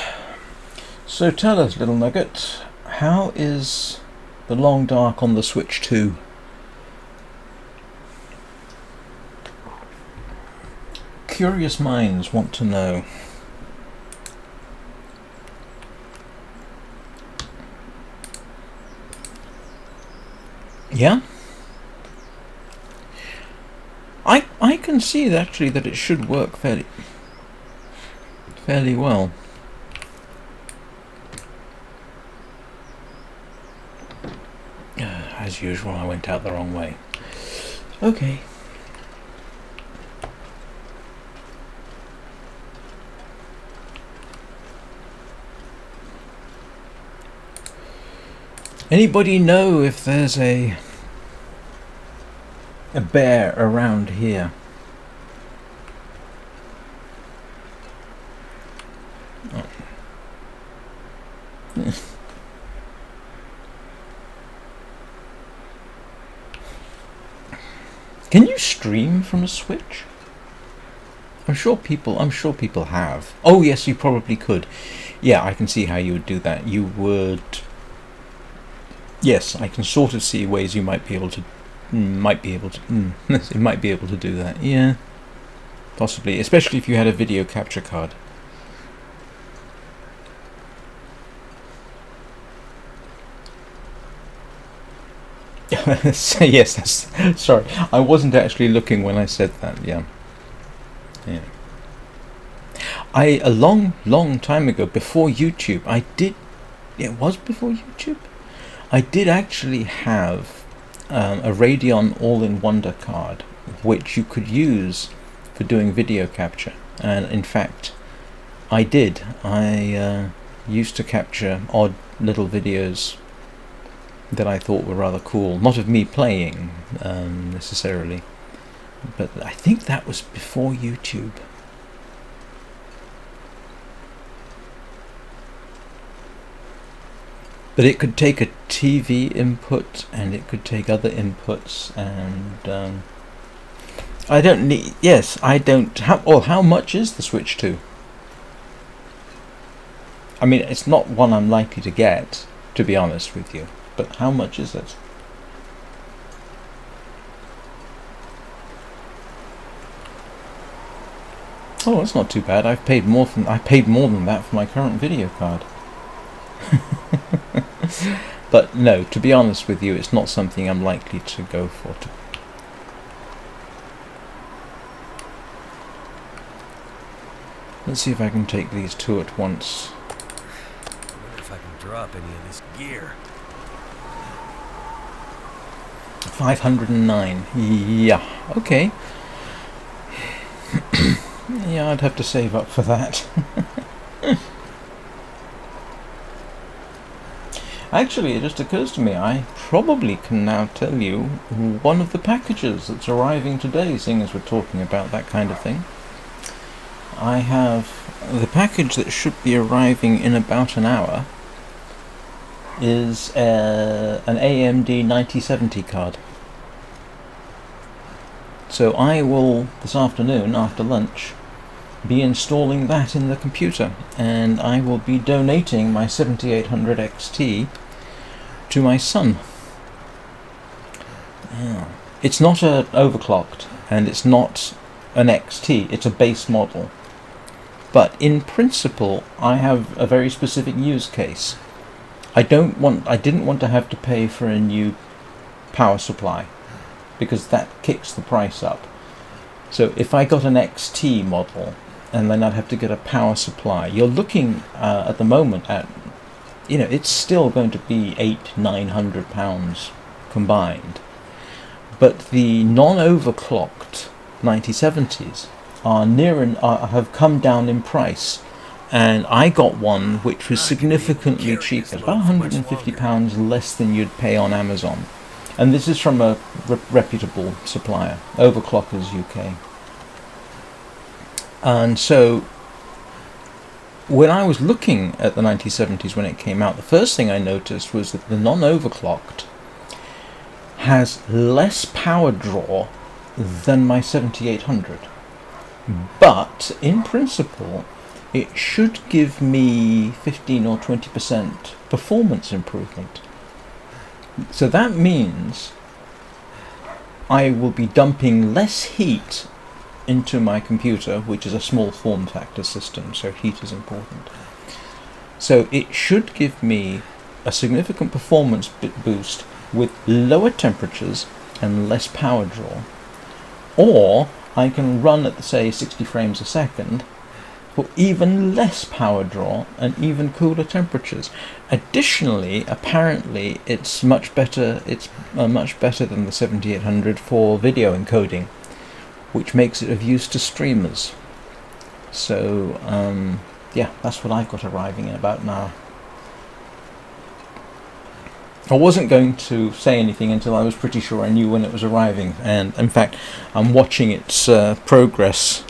So tell us, little nugget, how is The Long Dark on the Switch 2? Curious minds want to know. Yeah? I can see actually that it should work fairly well. As usual, I went out the wrong way. Okay. Anybody know if there's a bear around here? Oh. Can you stream from a Switch? I'm sure people have. Oh yes, you probably could. Yeah, I can see how you would do that. You would. Yes, I can sort of see ways you might be able to. You might be able to do that. Yeah, possibly, especially if you had a video capture card. So yes, that's, sorry, I wasn't actually looking when I said that. Yeah. A long time ago, before YouTube, it was before YouTube. I did actually have a Radeon All-in-Wonder card, which you could use for doing video capture. And in fact, I did. I used to capture odd little videos that I thought were rather cool. Not of me playing, necessarily. But I think that was before YouTube. But it could take a TV input, and it could take other inputs, and I don't need. Yes, I don't. How much is the Switch 2? I mean, it's not one I'm likely to get, to be honest with you. But how much is it? Oh, that's not too bad. I paid more than that for my current video card. But no, to be honest with you, it's not something I'm likely to go for. Let's see if I can take these two at once. I wonder if I can drop any of this gear. 509. Yeah, okay. Yeah, I'd have to save up for that. Actually, it just occurs to me, I probably can now tell you one of the packages that's arriving today, seeing as we're talking about that kind of thing. I have the package that should be arriving in about an hour is an AMD 9070 card. So I will, this afternoon, after lunch, be installing that in the computer, and I will be donating my 7800 XT to my son. Yeah. It's not overclocked, and it's not an XT, it's a base model. But in principle, I have a very specific use case. I didn't want to have to pay for a new power supply, because that kicks the price up. So if I got an XT model, and then I'd have to get a power supply, you're looking at the moment at, it's still going to be £800-900 combined. But the non-overclocked 9070s have come down in price, and I got one which was significantly cheaper, about £150 less than you'd pay on Amazon. And this is from a reputable supplier, Overclockers UK. And so, when I was looking at the 9070s when it came out, the first thing I noticed was that the non-overclocked has less power draw than my 7800. But, in principle, it should give me 15 or 20% performance improvement. So that means I will be dumping less heat into my computer, which is a small form factor system, so heat is important. So it should give me a significant performance boost with lower temperatures and less power draw, or I can run at, say, 60 frames a second for even less power draw and even cooler temperatures. Additionally, apparently, it's much better. It's much better than the 7800 for video encoding, which makes it of use to streamers. So, yeah, that's what I've got arriving in about now. I wasn't going to say anything until I was pretty sure I knew when it was arriving, and in fact, I'm watching its progress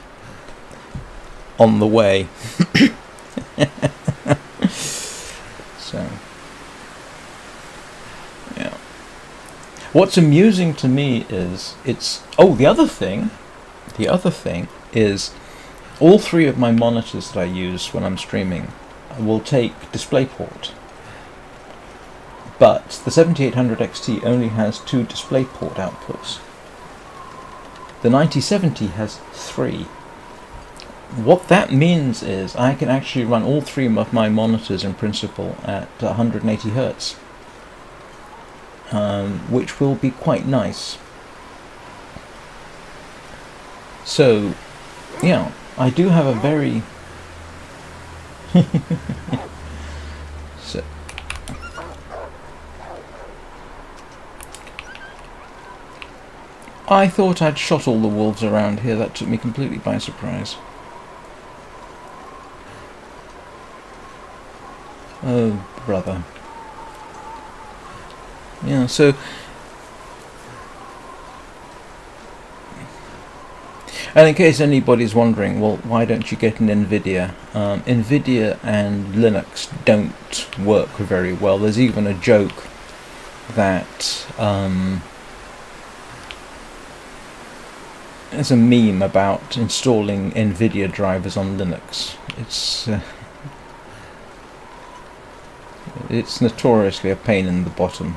on the way. So, yeah. What's amusing to me is the other thing is all three of my monitors that I use when I'm streaming will take DisplayPort, but the 7800 XT only has 2 DisplayPort outputs. The 9070 has 3. What that means is I can actually run all 3 of my monitors in principle at 180 Hertz, which will be quite nice. So, yeah, I do have a very so, I thought I'd shot all the wolves around here. That took me completely by surprise. Oh, brother. Yeah, so... And in case anybody's wondering, well, why don't you get an NVIDIA? NVIDIA and Linux don't work very well. There's even a joke that... there's a meme about installing NVIDIA drivers on Linux. It's notoriously a pain in the bottom.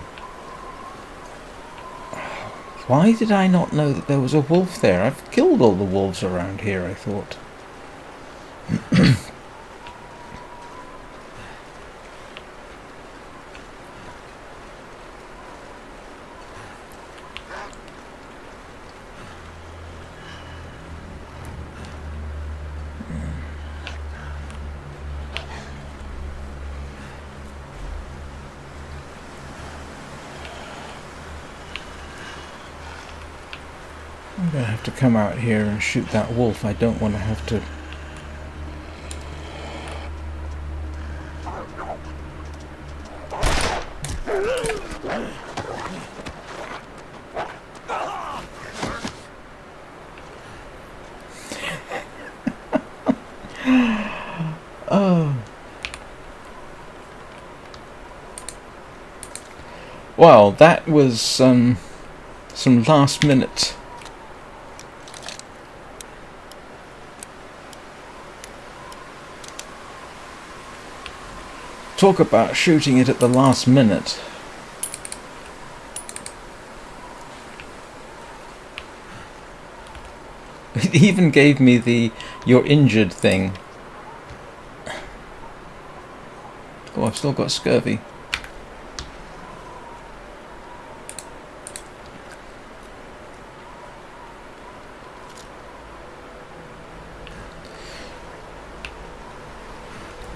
Why did I not know that there was a wolf there? I've killed all the wolves around here, I thought. I'm going to have to come out here and shoot that wolf. I don't want to have to... Oh. Well, that was some last minute... Talk about shooting it at the last minute. It even gave me the "you're injured" thing. Oh, I've still got scurvy.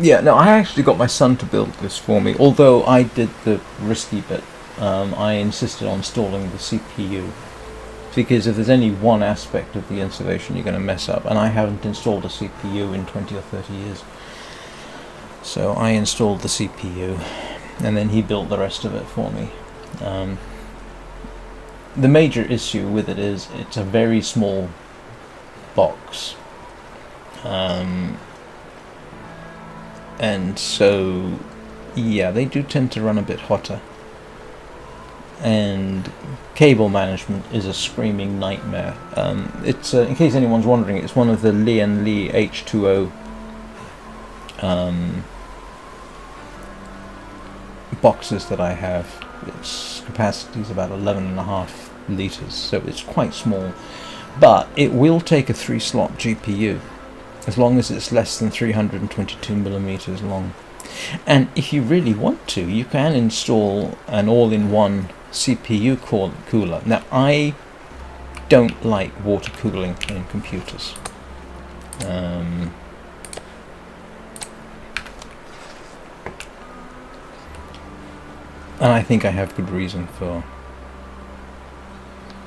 Yeah, no, I actually got my son to build this for me, although I did the risky bit. I insisted on installing the CPU, because if there's any one aspect of the installation you're going to mess up, and I haven't installed a CPU in 20 or 30 years. So I installed the CPU, and then he built the rest of it for me. The major issue with it is it's a very small box. And so, yeah, they do tend to run a bit hotter. And cable management is a screaming nightmare. It's in case anyone's wondering, it's one of the Lian Li H2O boxes that I have. Its capacity is about 11.5 litres, so it's quite small. But it will take a 3-slot GPU, as long as it's less than 322 millimeters long. And if you really want to, you can install an all-in-one CPU cooler. Now, I don't like water cooling in computers. And I think I have good reason for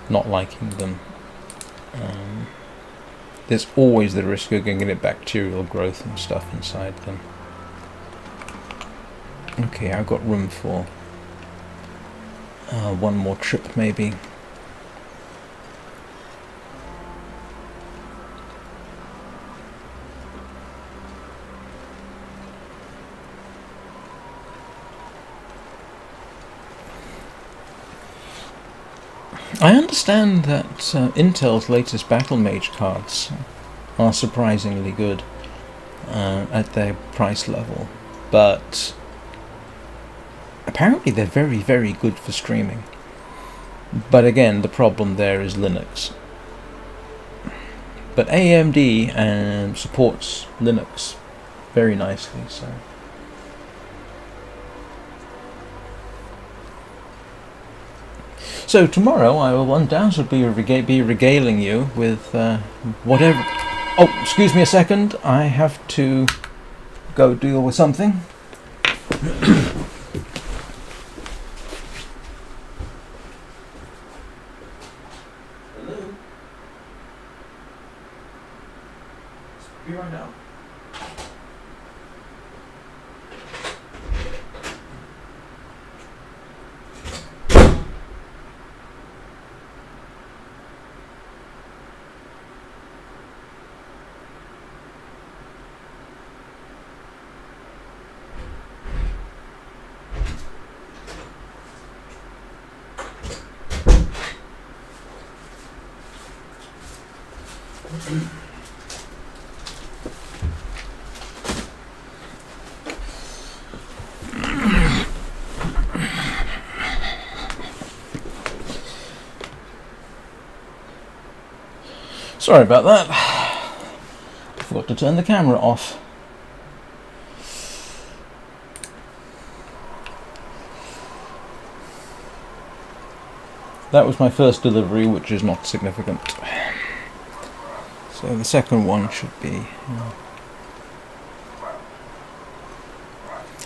not liking them. There's always the risk of getting bacterial growth and stuff inside them. Okay, I've got room for one more trip maybe. I understand that Intel's latest Battle Mage cards are surprisingly good at their price level, but apparently they're very, very good for streaming. But again, the problem there is Linux. But AMD supports Linux very nicely, so. So tomorrow I will undoubtedly be regaling you with whatever... Oh, excuse me a second. I have to go deal with something. Hello? Be right out. Sorry about that. I forgot to turn the camera off. That was my first delivery, which is not significant. So the second one should be...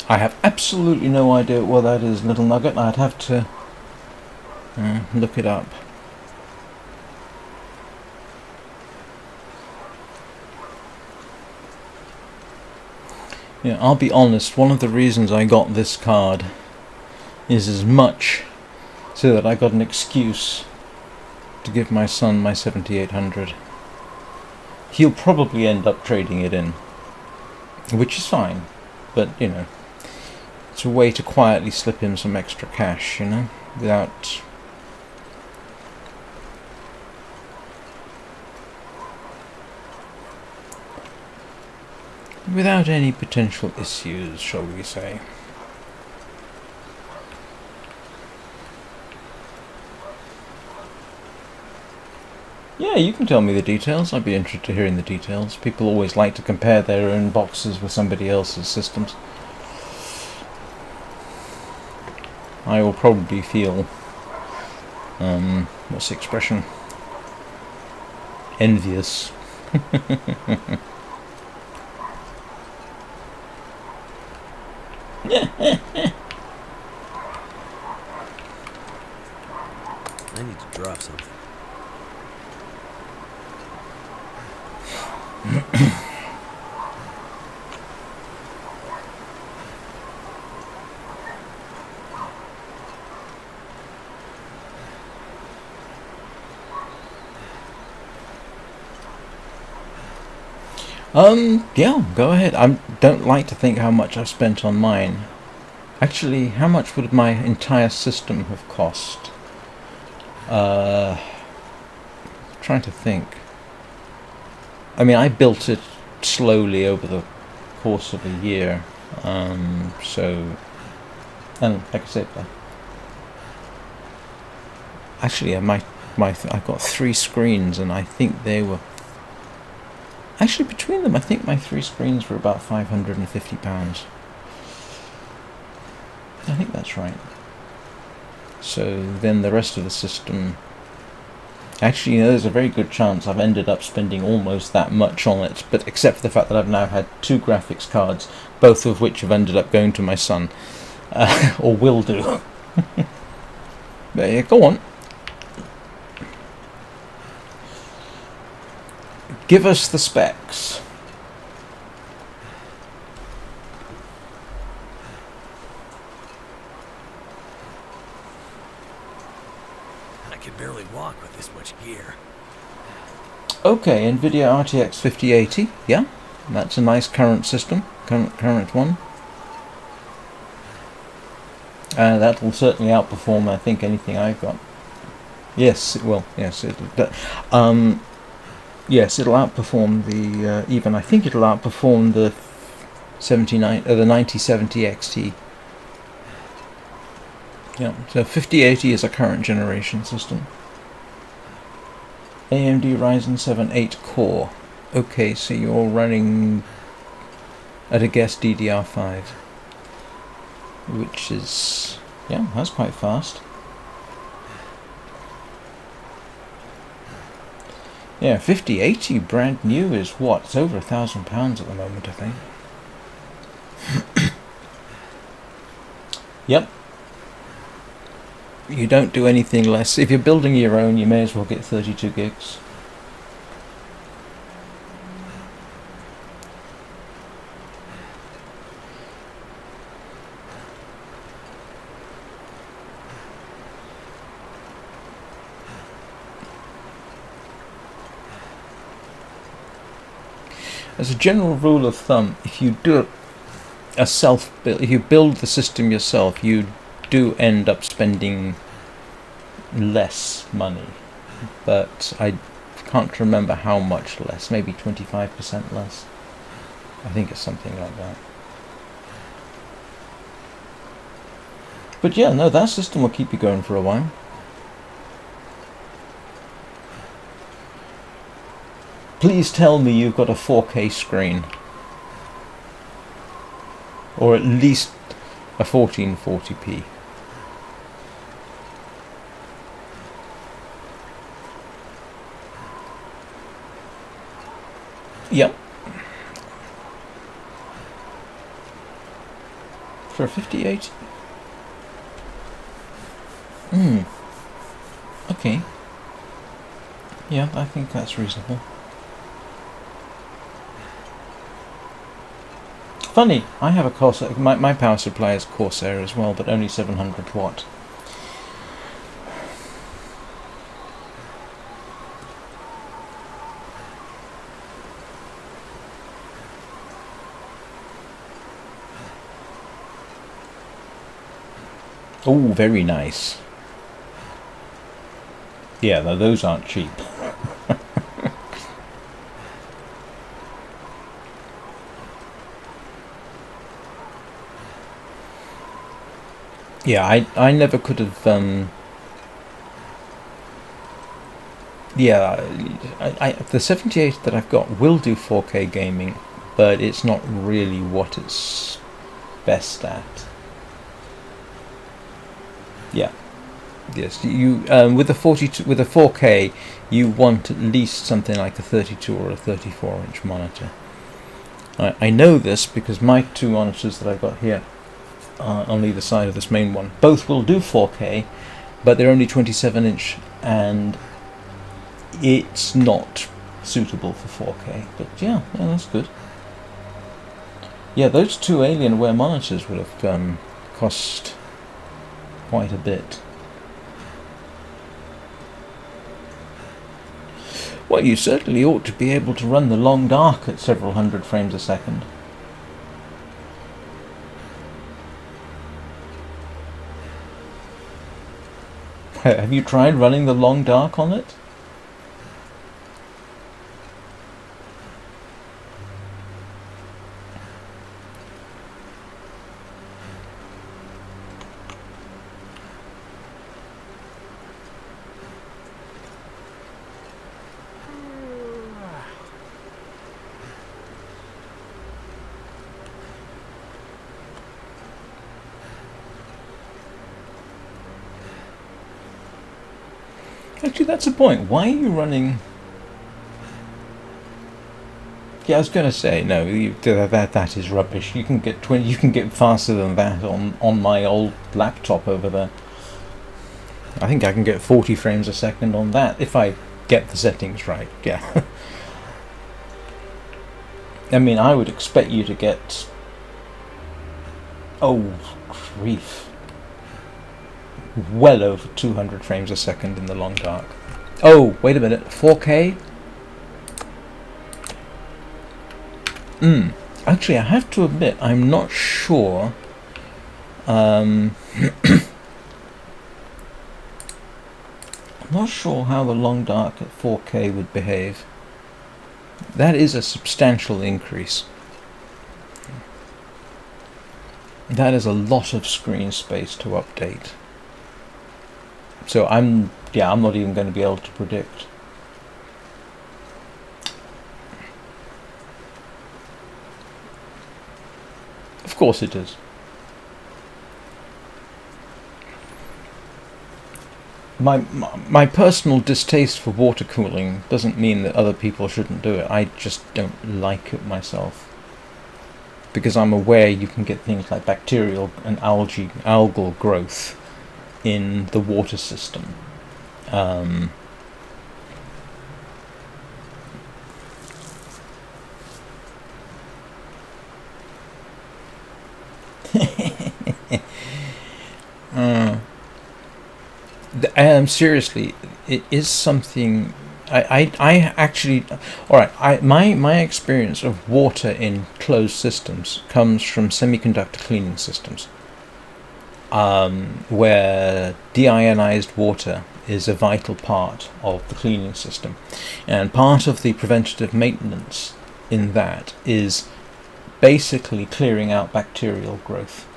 I have absolutely no idea what that is, Little Nugget. I'd have to look it up. Yeah, I'll be honest, one of the reasons I got this card is as much so that I got an excuse to give my son my 7800. He'll probably end up trading it in, which is fine, but you know, it's a way to quietly slip him some extra cash, you know, without any potential issues, shall we say. Yeah, you can tell me the details. I'd be interested in hearing the details. People always like to compare their own boxes with somebody else's systems. I will probably feel, what's the expression? Envious. I need to drop something. Yeah, go ahead. I don't like to think how much I've spent on mine. Actually, how much would my entire system have cost? Trying to think. I mean, I built it slowly over the course of a year, so, and like I said, actually, I've got 3 screens, and I think they were, actually between them, I think my 3 screens were about £550. I think that's right. So then the rest of the system... Actually, there's a very good chance I've ended up spending almost that much on it, but except for the fact that I've now had 2 graphics cards, both of which have ended up going to my son. Or will do. But yeah, go on. Give us the specs. I can barely walk with this much gear. Okay, NVIDIA RTX 5080. Yeah, that's a nice current system. Current one. That will certainly outperform, I think, anything I've got. Yes, it will. Yes, it'll outperform the even. I think it'll outperform the the 9070 XT. Yeah, so 5080 is a current generation system. AMD Ryzen 7 8 core. Okay, so you're running at a guess DDR5, which is, yeah, that's quite fast. Yeah, 5080 brand new is what? It's over £1,000 at the moment, I think. Yep. You don't do anything less. If you're building your own, you may as well get 32 gigs. As a general rule of thumb, if you do if you build the system yourself, you do end up spending less money. But I can't remember how much less. Maybe 25% less. I think it's something like that. But yeah, no, that system will keep you going for a while. Please tell me you've got a 4K screen. Or at least a 1440p. Yep. For a 58? Okay. Yeah, I think that's reasonable. Funny, I have a Corsair. My power supply is Corsair as well, but only 700 watt. Oh, very nice. Yeah, those aren't cheap. Yeah, I never could have. Yeah, the 78 that I've got will do 4K gaming, but it's not really what it's best at. Yeah. Yes, you with a 4K, you want at least something like a 32 or a 34-inch monitor. I know this because my 2 monitors that I've got here on either side of this main one, both will do 4K, but they're only 27-inch, and it's not suitable for 4K. But yeah, that's good. Yeah, those 2 Alienware monitors would have cost quite a bit. Well, you certainly ought to be able to run the long dark at several hundred frames a second. Have you tried running the long dark on it? Actually, that's a point. Why are you running? Yeah, I was going to say no. That is rubbish. You can get 20. You can get faster than that on my old laptop over there. I think I can get 40 frames a second on that if I get the settings right. Yeah. I mean, I would expect you to get. Oh, grief. Well over 200 frames a second in the long dark. Oh, wait a minute. 4K? Actually, I have to admit, I'm not sure. I'm not sure how the long dark at 4K would behave. That is a substantial increase. That is a lot of screen space to update. So I'm not even going to be able to predict. Of course it is. My personal distaste for water cooling doesn't mean that other people shouldn't do it. I just don't like it myself. Because I'm aware you can get things like bacterial and algal growth in the water system. Seriously, it is something. I actually, all right. My experience of water in closed systems comes from semiconductor cleaning systems, where deionized water is a vital part of the cleaning system, and part of the preventative maintenance in that is basically clearing out bacterial growth.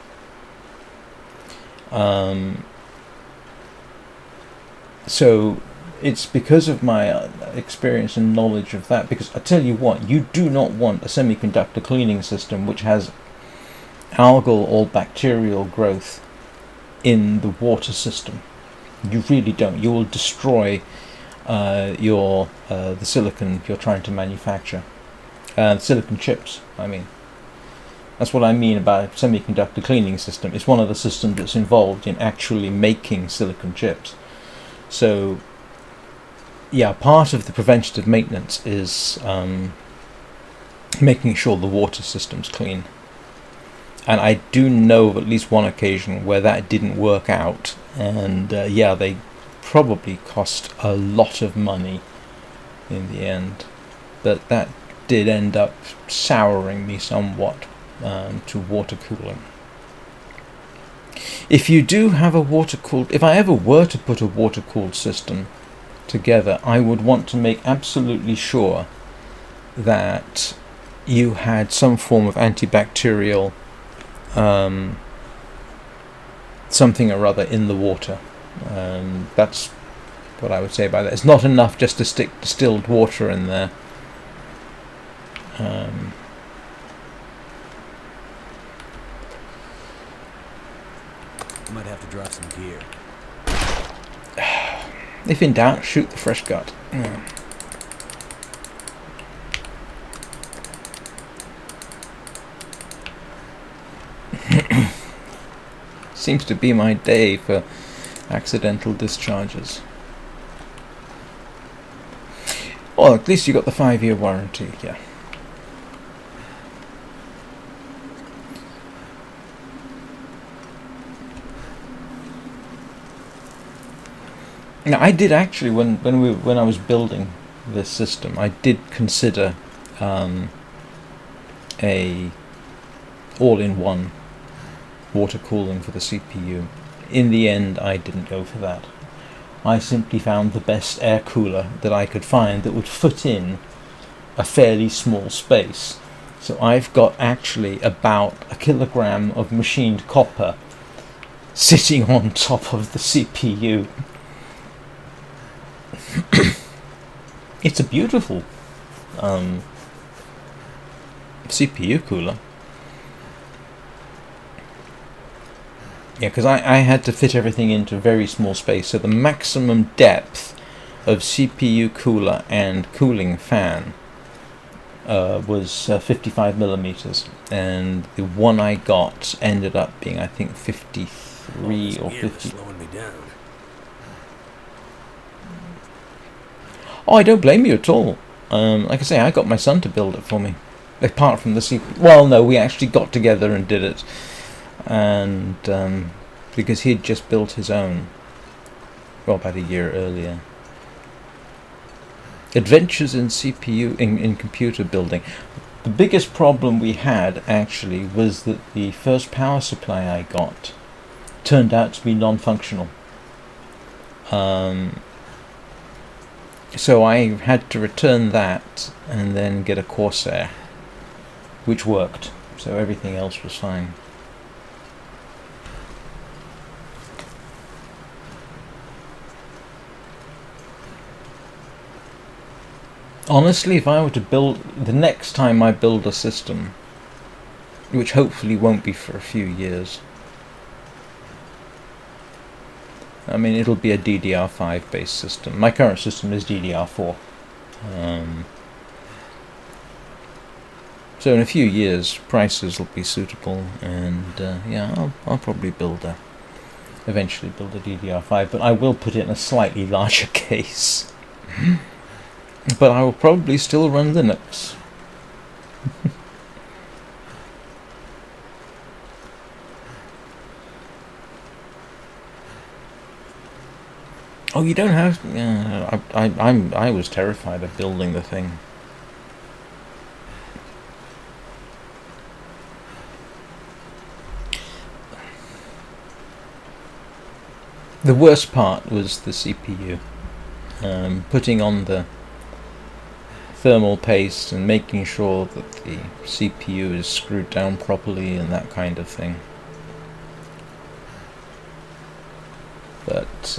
So it's because of my experience and knowledge of that, because I tell you what, you do not want a semiconductor cleaning system which has algal or bacterial growth in the water system. You really don't. You will destroy the silicon you're trying to manufacture. Silicon chips, I mean. That's what I mean about a semiconductor cleaning system. It's one of the systems that's involved in actually making silicon chips. So, yeah, part of the preventative maintenance is making sure the water system's clean. And I do know of at least one occasion where that didn't work out, and they probably cost a lot of money in the end. But that did end up souring me somewhat to water cooling. If you do have a water-cooled, if I ever were to put a water-cooled system together, I would want to make absolutely sure that you had some form of antibacterial something or other in the water. That's what I would say about that. It's not enough just to stick distilled water in there. Might have to drop some gear. If in doubt, shoot the fresh gut. Seems to be my day for accidental discharges. Well, at least you got the 5-year warranty, yeah. Now, I did actually, when I was building this system, I did consider a all-in-one water cooling for the CPU. In the end, I didn't go for that. I simply found the best air cooler that I could find that would fit in a fairly small space. So I've got actually about 1 kilogram of machined copper sitting on top of the CPU. It's a beautiful CPU cooler. Yeah, because I had to fit everything into a very small space, so the maximum depth of CPU cooler and cooling fan was 55 millimeters, and the one I got ended up being, I think, 53 or 50. Slowing me down. Oh, I don't blame you at all. Like I say, I got my son to build it for me. Apart from the CPU. Well, no, we actually got together and did it. And because he had just built his own. Well, about a year earlier. Adventures in CPU, in computer building. The biggest problem we had, actually, was that the first power supply I got turned out to be non-functional. So I had to return that and then get a Corsair, which worked, so everything else was fine. Honestly, if I were to build, the next time I build a system, which hopefully won't be for a few years, I mean, it'll be a DDR5 based system. My current system is DDR4. So in a few years, prices will be suitable, and yeah, I'll probably eventually build a DDR5, but I will put it in a slightly larger case. But I will probably still run Linux. Oh, you don't have. Yeah, I was terrified of building the thing. The worst part was the CPU. Putting on the thermal paste and making sure that the CPU is screwed down properly and that kind of thing. But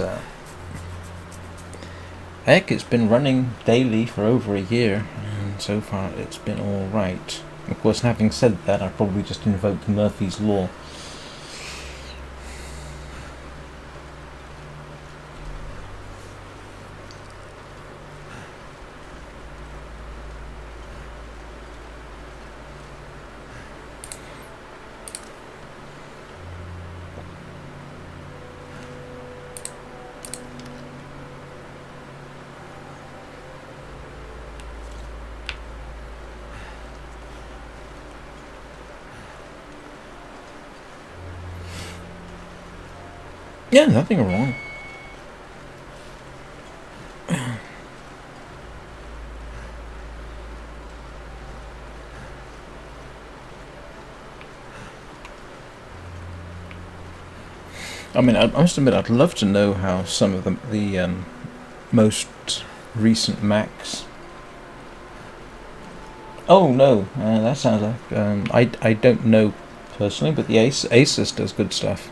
heck, it's been running daily for over a year, and so far it's been alright. Of course, having said that, I probably just invoked Murphy's Law. Yeah, nothing wrong. I mean, I must admit, I'd love to know how some of the most recent Macs. Oh no, that sounds like I don't know personally, but the Asus does good stuff.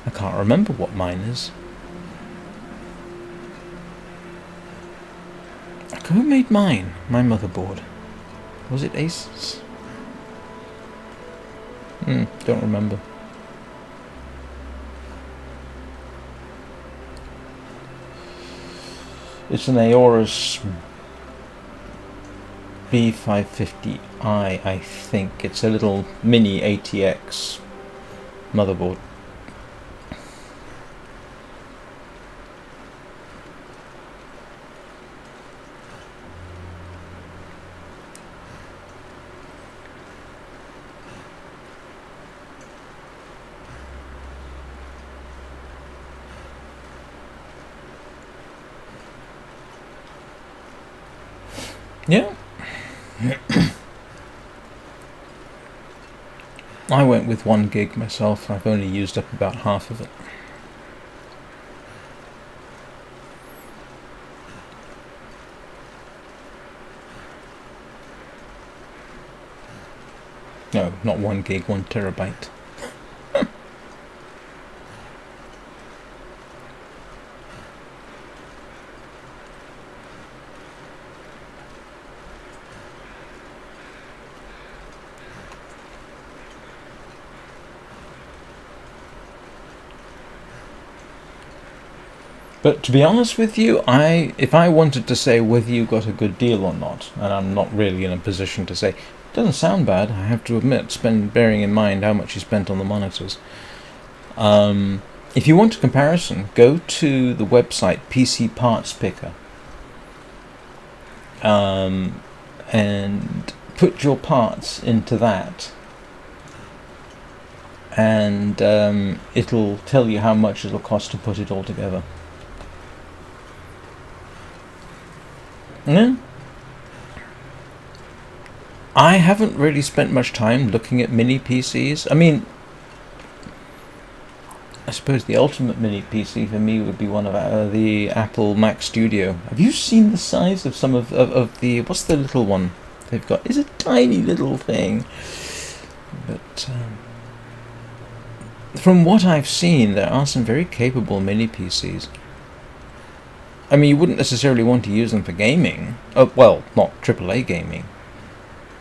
I can't remember what mine is. Who made mine? My motherboard. Was it Asus? Don't remember. It's an Aorus B550i, I think. It's a little mini ATX motherboard. Yeah. I went with 1 gig myself. I've only used up about half of it. No, not 1 gig, 1 terabyte. But to be honest with you, if I wanted to say whether you got a good deal or not, and I'm not really in a position to say, it doesn't sound bad, I have to admit, bearing in mind how much you spent on the monitors. If you want a comparison, go to the website PC Parts Picker, and put your parts into that, and it'll tell you how much it'll cost to put it all together. Yeah. I haven't really spent much time looking at mini PCs. I mean, I suppose the ultimate mini PC for me would be one of the Apple Mac Studio. Have you seen the size of some of the... What's the little one they've got? It's a tiny little thing. But from what I've seen, there are some very capable mini PCs. I mean, you wouldn't necessarily want to use them for gaming. Oh, well, not AAA gaming.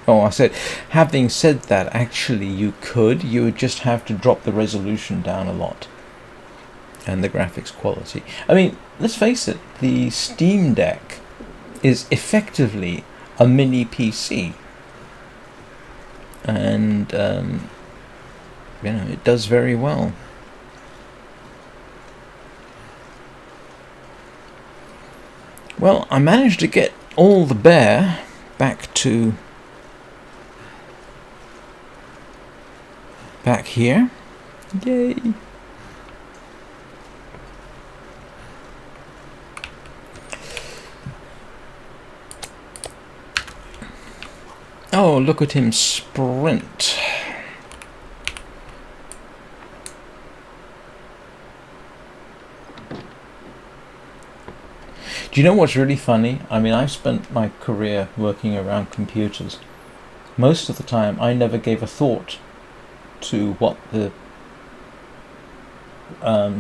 Oh, I said, having said that, actually you could. You would just have to drop the resolution down a lot. And the graphics quality. I mean, let's face it, the Steam Deck is effectively a mini PC. And, it does very well. Well, I managed to get all the bear back here. Yay! Oh, look at him sprint. Do you know what's really funny? I mean, I've spent my career working around computers. Most of the time, I never gave a thought to what the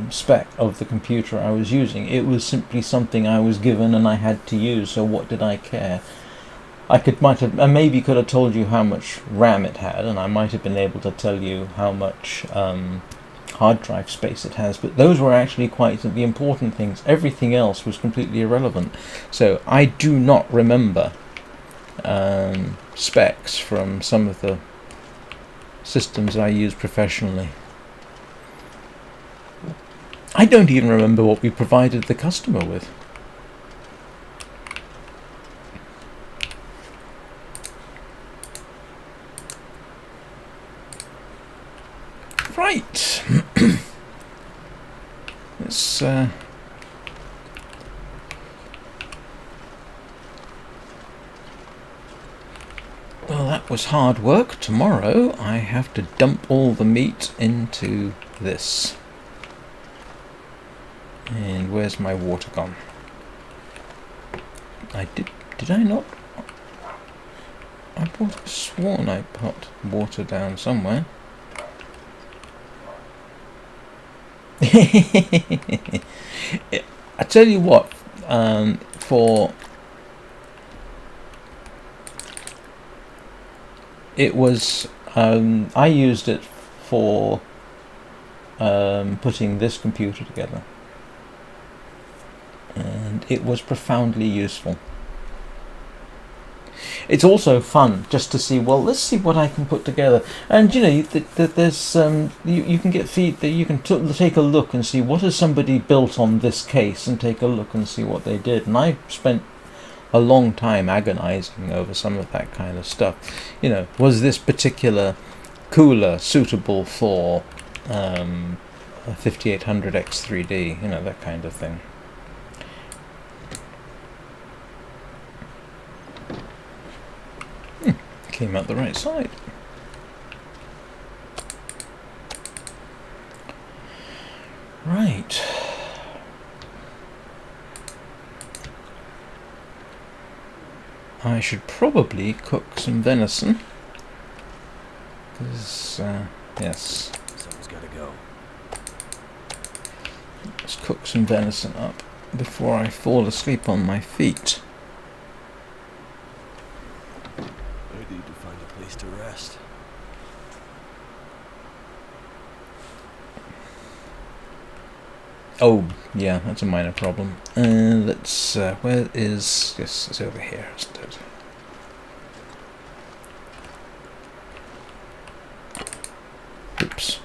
spec of the computer I was using. It was simply something I was given and I had to use, so what did I care? I maybe could have told you how much RAM it had, and I might have been able to tell you how much hard drive space it has, but those were actually quite the important things. Everything else was completely irrelevant. So I do not remember specs from some of the systems I use professionally. I don't even remember what we provided the customer with. Right. Let's well, that was hard work. Tomorrow I have to dump all the meat into this. And where's my water gone? Did I not? I sworn I put water down somewhere. I tell you what, I used it for putting this computer together, and it was profoundly useful. It's also fun just to see, well, let's see what I can put together. And there's you can get you can take a look and see what has somebody built on this case, and take a look and see what they did. And I spent a long time agonizing over some of that kind of stuff. Was this particular cooler suitable for a 5800X3D? That kind of thing. Came out the right side. Right. I should probably cook some venison. Because, yes. Someone's gotta go. Let's cook some venison up before I fall asleep on my feet. I need to find a place to rest. Oh, Yeah, that's a minor problem. Let's, where is, yes, it's over here, isn't it? Oops.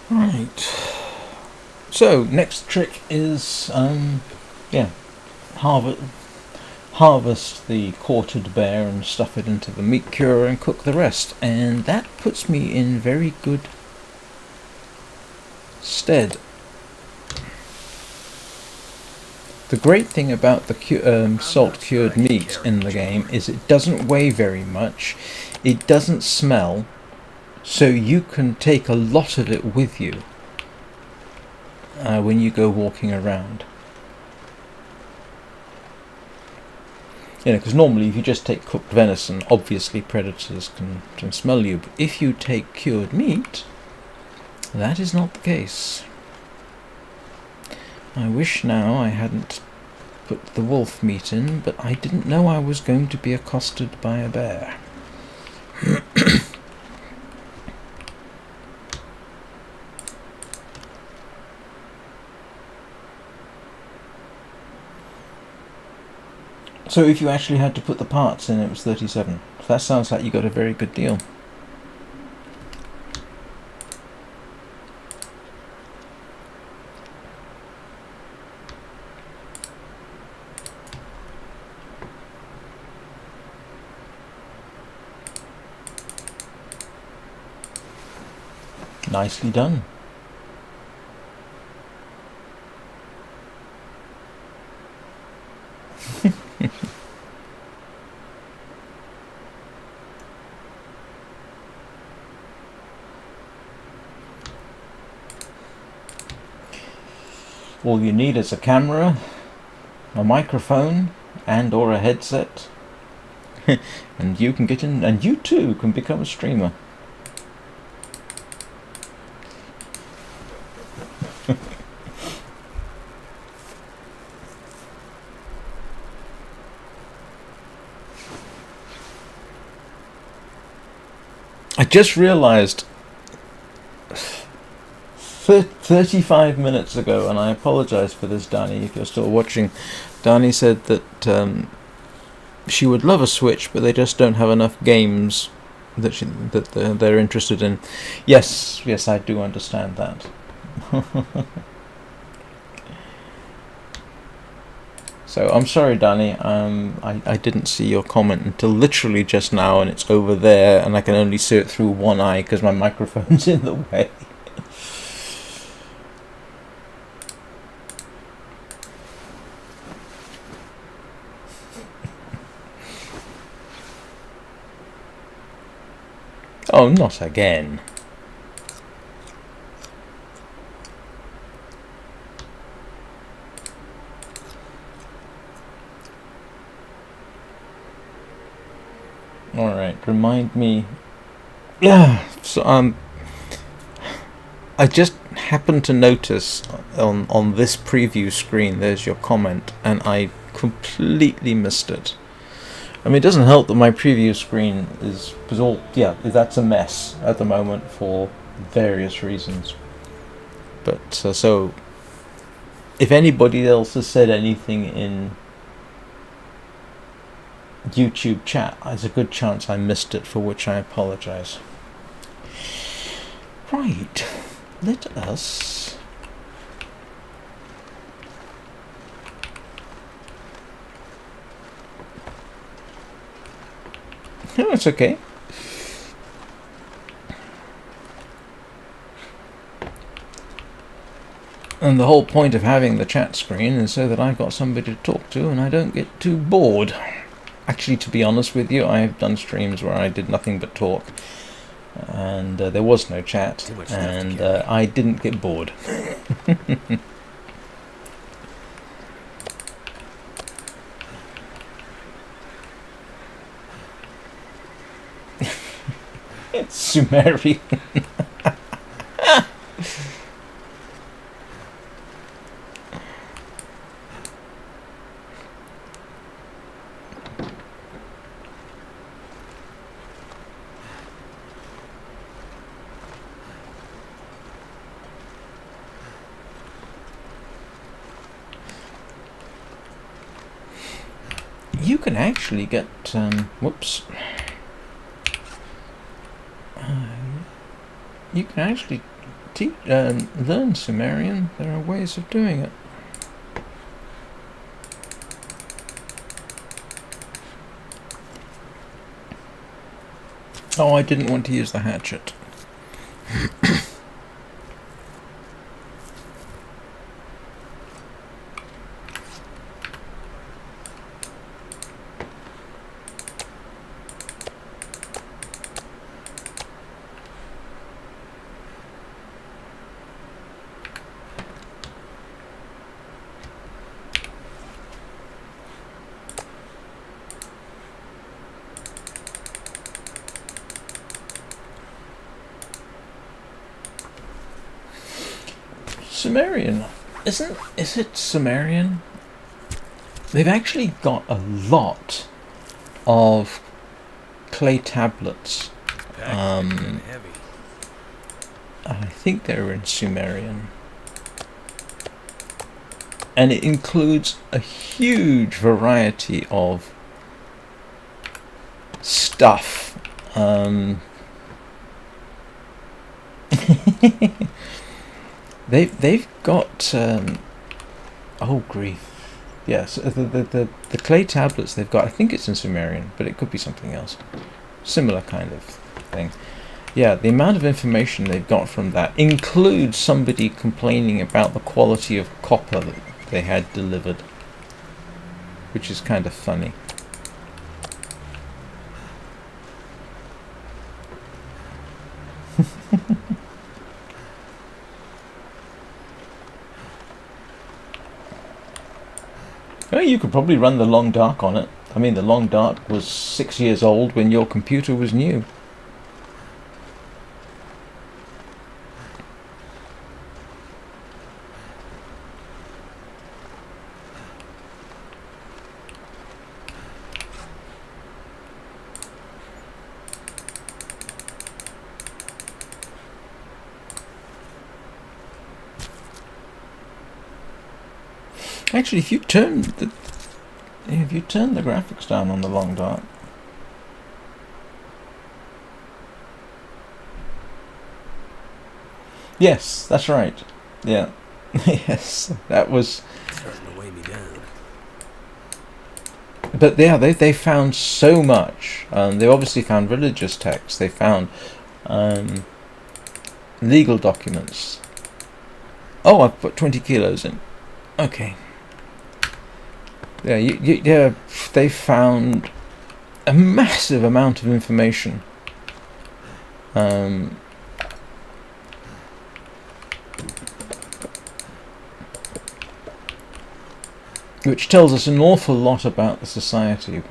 Right. So next trick is yeah, harvest the quartered bear and stuff it into the meat cure and cook the rest, and that puts me in very good stead. The great thing about the salt cured meat in the game is it doesn't weigh very much, it doesn't smell, so you can take a lot of it with you when you go walking around. You know, because normally if you just take cooked venison, obviously predators can smell you, but if you take cured meat, that is not the case. I wish now I hadn't put the wolf meat in, but I didn't know I was going to be accosted by a bear. So if you actually had to put the parts in, it was 37. So that sounds like you got a very good deal. Nicely done. All you need is a camera, a microphone, and or a headset, and you can get in, and you too can become a streamer. I just realised 35 minutes ago, and I apologise for this, Dani, if you're still watching. Dani said that she would love a Switch, but they just don't have enough games that they're interested in. Yes, I do understand that. So I'm sorry, Dani. I didn't see your comment until literally just now, and it's over there, and I can only see it through one eye because my microphone's in the way. Oh, not again. Alright, remind me. Yeah, so I just happened to notice on this preview screen there's your comment, and I completely missed it. I mean, it doesn't help that my preview screen is all, yeah, that's a mess at the moment for various reasons. But so if anybody else has said anything in YouTube chat, there's a good chance I missed it, for which I apologise. Right, let us no, it's okay. And the whole point of having the chat screen is so that I've got somebody to talk to and I don't get too bored. Actually, to be honest with you, I've done streams where I did nothing but talk, and there was no chat, and I didn't get bored. It's Sumerian. You can actually get, whoops. You can actually learn Sumerian. There are ways of doing it. Oh, I didn't want to use the hatchet. Sumerian, is it Sumerian? They've actually got a lot of clay tablets. Heavy. I think they're in Sumerian. And it includes a huge variety of stuff. They've got oh grief, yes, the clay tablets they've got. I think it's in Sumerian, but it could be something else, similar kind of thing. Yeah, the amount of information they've got from that includes somebody complaining about the quality of copper that they had delivered, which is kind of funny. Well, you could probably run the Long Dark on it. I mean, the Long Dark was 6 years old when your computer was new. Actually, if you turn the graphics down on the Long Dark, yes, that's right. Yeah, yes, that was. Starting to weigh me down. But yeah, they found so much. They obviously found religious texts. They found legal documents. Oh, I've put 20 kilos in. Okay. Yeah, they found a massive amount of information. Which tells us an awful lot about the society.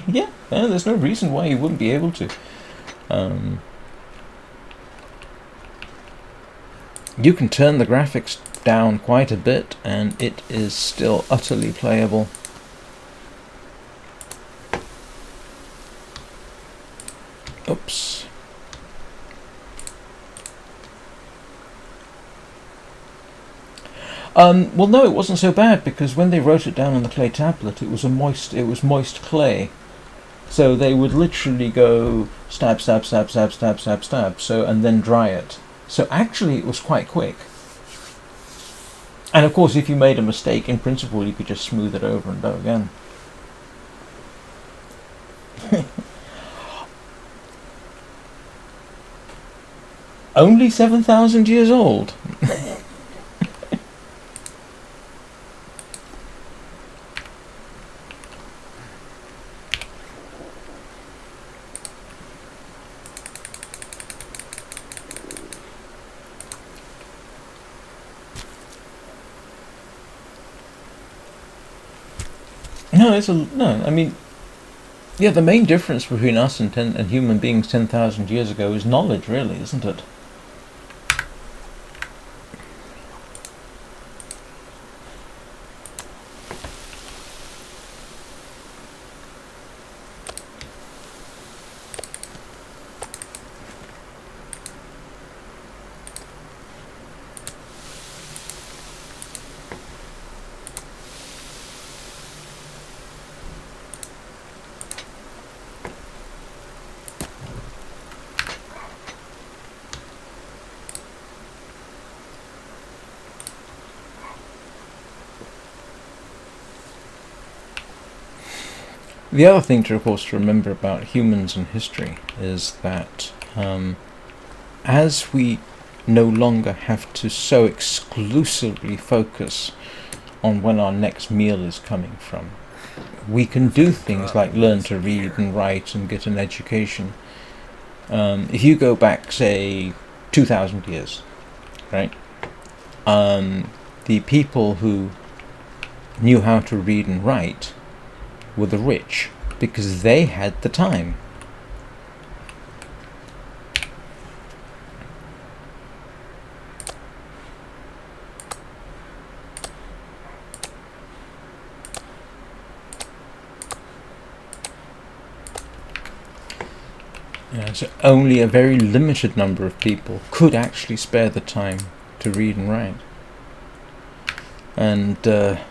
Yeah, there's no reason why you wouldn't be able to. You can turn the graphics down quite a bit and it is still utterly playable. Oops. Well, no, it wasn't so bad because when they wrote it down on the clay tablet, it was moist clay. So they would literally go stab, stab, stab, stab, stab, stab, stab. So and then dry it. So actually, it was quite quick. And of course, if you made a mistake, in principle, you could just smooth it over and go again. Only 7,000 years old. No, no. I mean, yeah, the main difference between us and human beings 10,000 years ago is knowledge, really, isn't it? The other thing to, of course, to remember about humans and history is that as we no longer have to so exclusively focus on when our next meal is coming from, we can do things like learn to read and write and get an education. If you go back, say, 2,000 years, right? The people who knew how to read and write were the rich, because they had the time. So only a very limited number of people could actually spare the time to read and write. And yeah,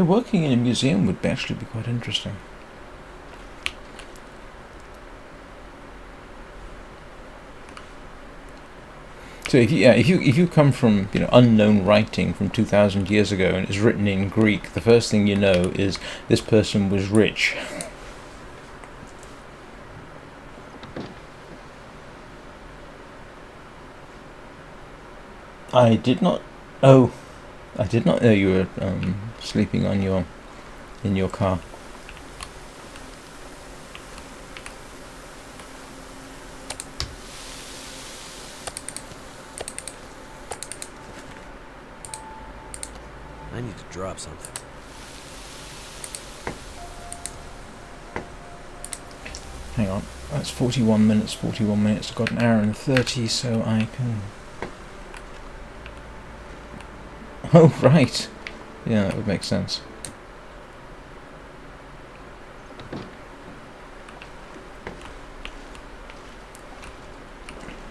working in a museum would actually be quite interesting. So if you come from unknown writing from 2,000 years ago and it's written in Greek, the first thing you know is this person was rich. I did not. Oh, I did not know you were sleeping in your car. I need to drop something. Hang on, that's 41 minutes. 41 minutes. I've got an hour and 30, so I can. Oh, right. Yeah, that would make sense.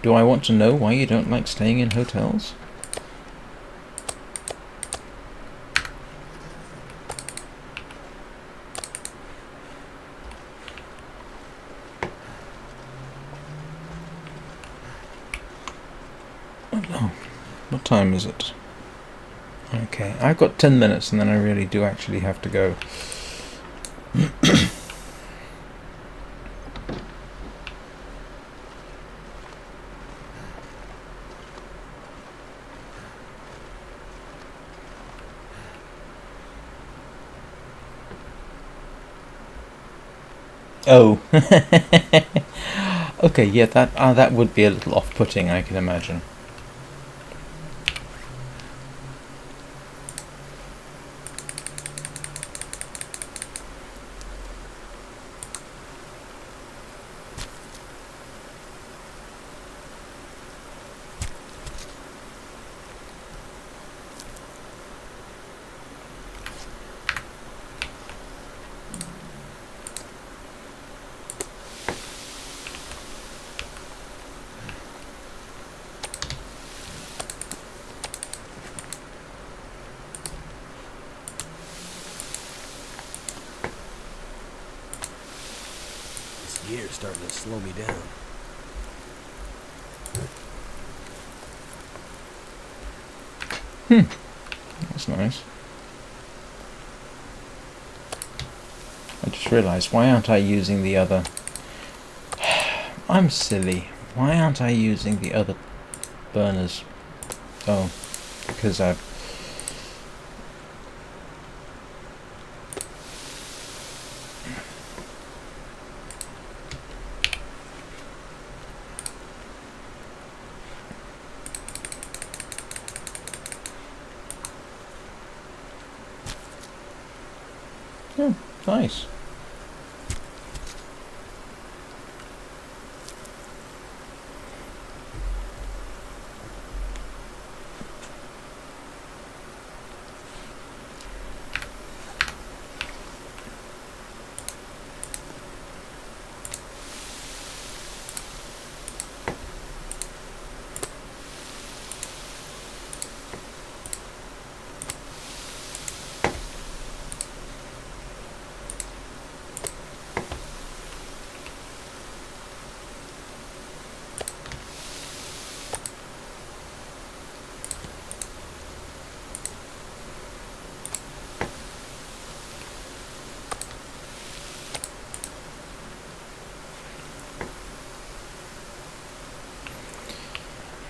Do I want to know why you don't like staying in hotels? Oh no. What time is it? Okay, I've got 10 minutes and then I really do actually have to go. Oh. Okay, yeah, that would be a little off-putting, I can imagine. This gear's starting to slow me down. That's nice. I just realised, why aren't I using the other... I'm silly. Why aren't I using the other burners? Oh, because I've... Oh, nice.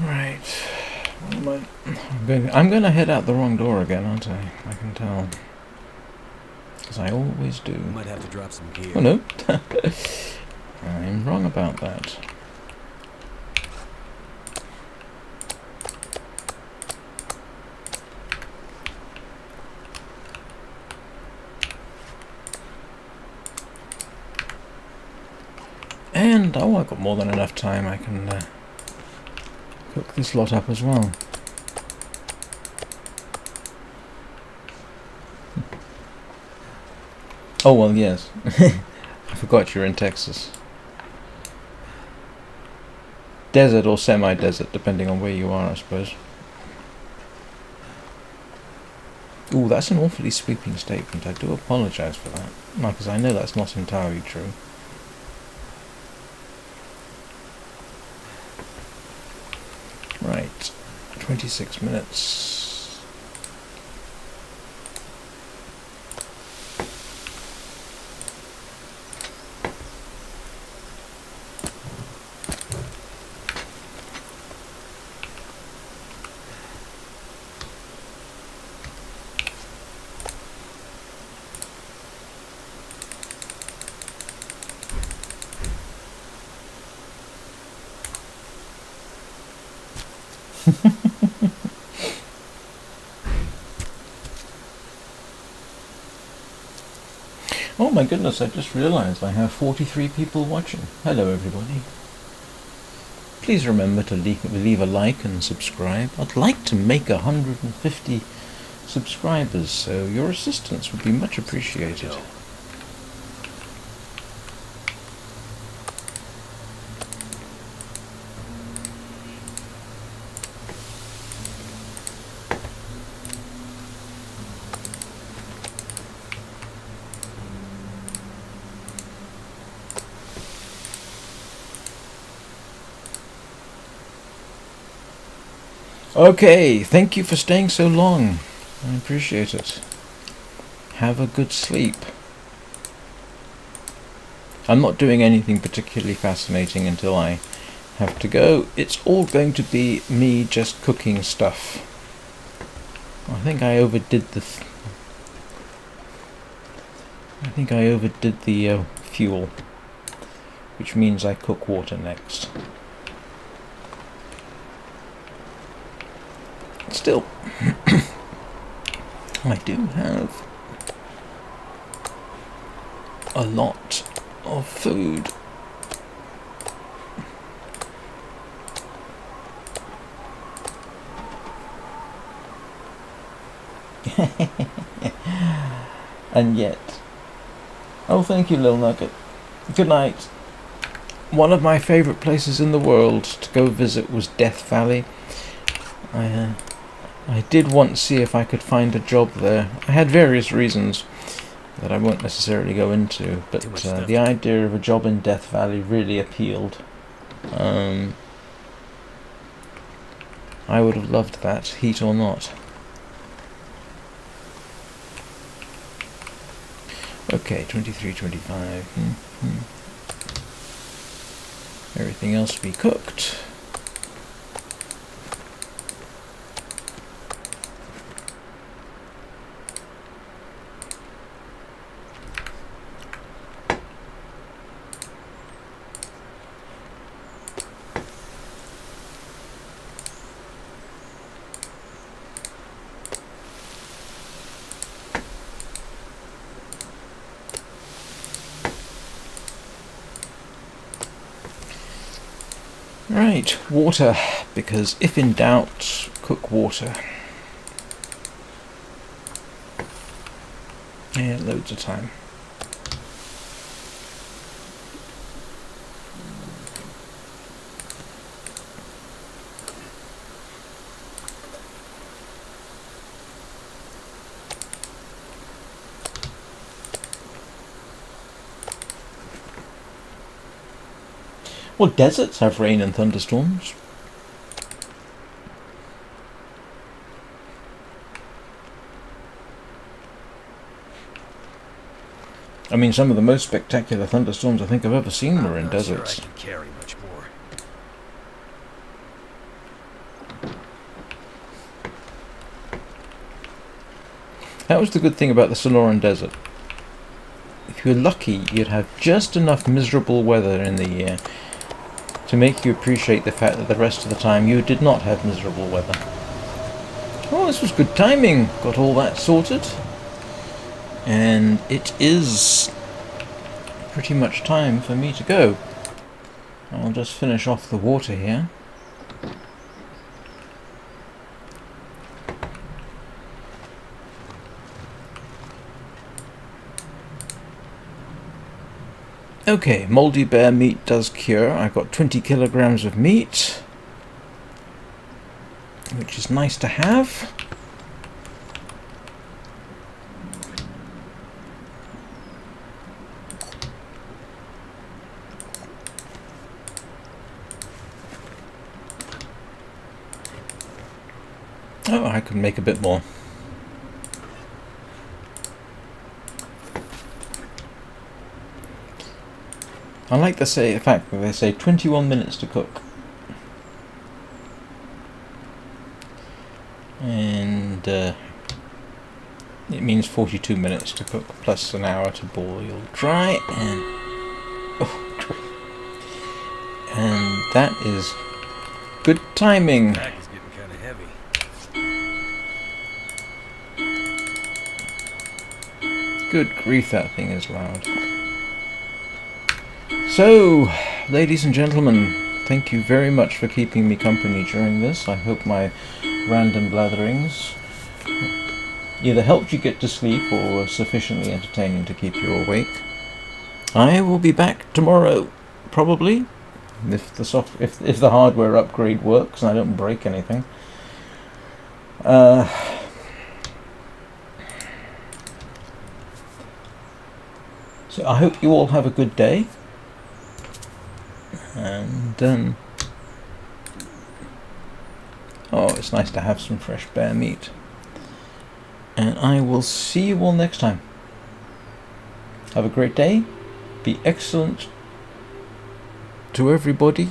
Right. What am I'm going to head out the wrong door again, aren't I? I can tell. Because I always do. We might have to drop some gear. Oh no. I'm wrong about that. And, oh, I've got more than enough time. I can cook this lot up as well. Oh, well, yes. I forgot you're in Texas. Desert or semi-desert, depending on where you are, I suppose. Ooh, that's an awfully sweeping statement. I do apologise for that. No, because I know that's not entirely true. Right. 26 minutes. Oh my goodness, I just realised I have 43 people watching. Hello everybody. Please remember to leave a like and subscribe. I'd like to make 150 subscribers, so your assistance would be much appreciated. Okay, thank you for staying so long. I appreciate it. Have a good sleep. I'm not doing anything particularly fascinating until I have to go. It's all going to be me just cooking stuff. I think I overdid the fuel, which means I cook water next. Still, I do have a lot of food. And yet, oh, thank you, Lil Nugget. Good night. One of my favourite places in the world to go visit was Death Valley. I did once see if I could find a job there. I had various reasons that I won't necessarily go into, but the idea of a job in Death Valley really appealed. I would have loved that, heat or not. Okay, 23, 25. Everything else will be cooked. Right, water, because if in doubt, cook water. Yeah, loads of time. Well, deserts have rain and thunderstorms. I mean, some of the most spectacular thunderstorms I think I've ever seen were in deserts. Sure I can carry much more. That was the good thing about the Sonoran Desert. If you're lucky, you'd have just enough miserable weather in the year to make you appreciate the fact that the rest of the time you did not have miserable weather. Oh, this was good timing. Got all that sorted. And it is pretty much time for me to go. I'll just finish off the water here. Okay, moldy bear meat does cure. I've got 20 kilograms of meat, which is nice to have. Oh, I can make a bit more. I like the fact that they say 21 minutes to cook. And it means 42 minutes to cook, plus an hour to boil dry, and and that is good timing. Pack is getting kind of heavy. Good grief, that thing is loud. So, ladies and gentlemen, thank you very much for keeping me company during this. I hope my random blatherings either helped you get to sleep or were sufficiently entertaining to keep you awake. I will be back tomorrow, probably, if the hardware upgrade works and I don't break anything. So I hope you all have a good day. And oh, it's nice to have some fresh bear meat. And I will see you all next time. Have a great day. Be excellent to everybody.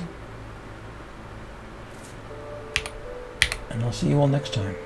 And I'll see you all next time.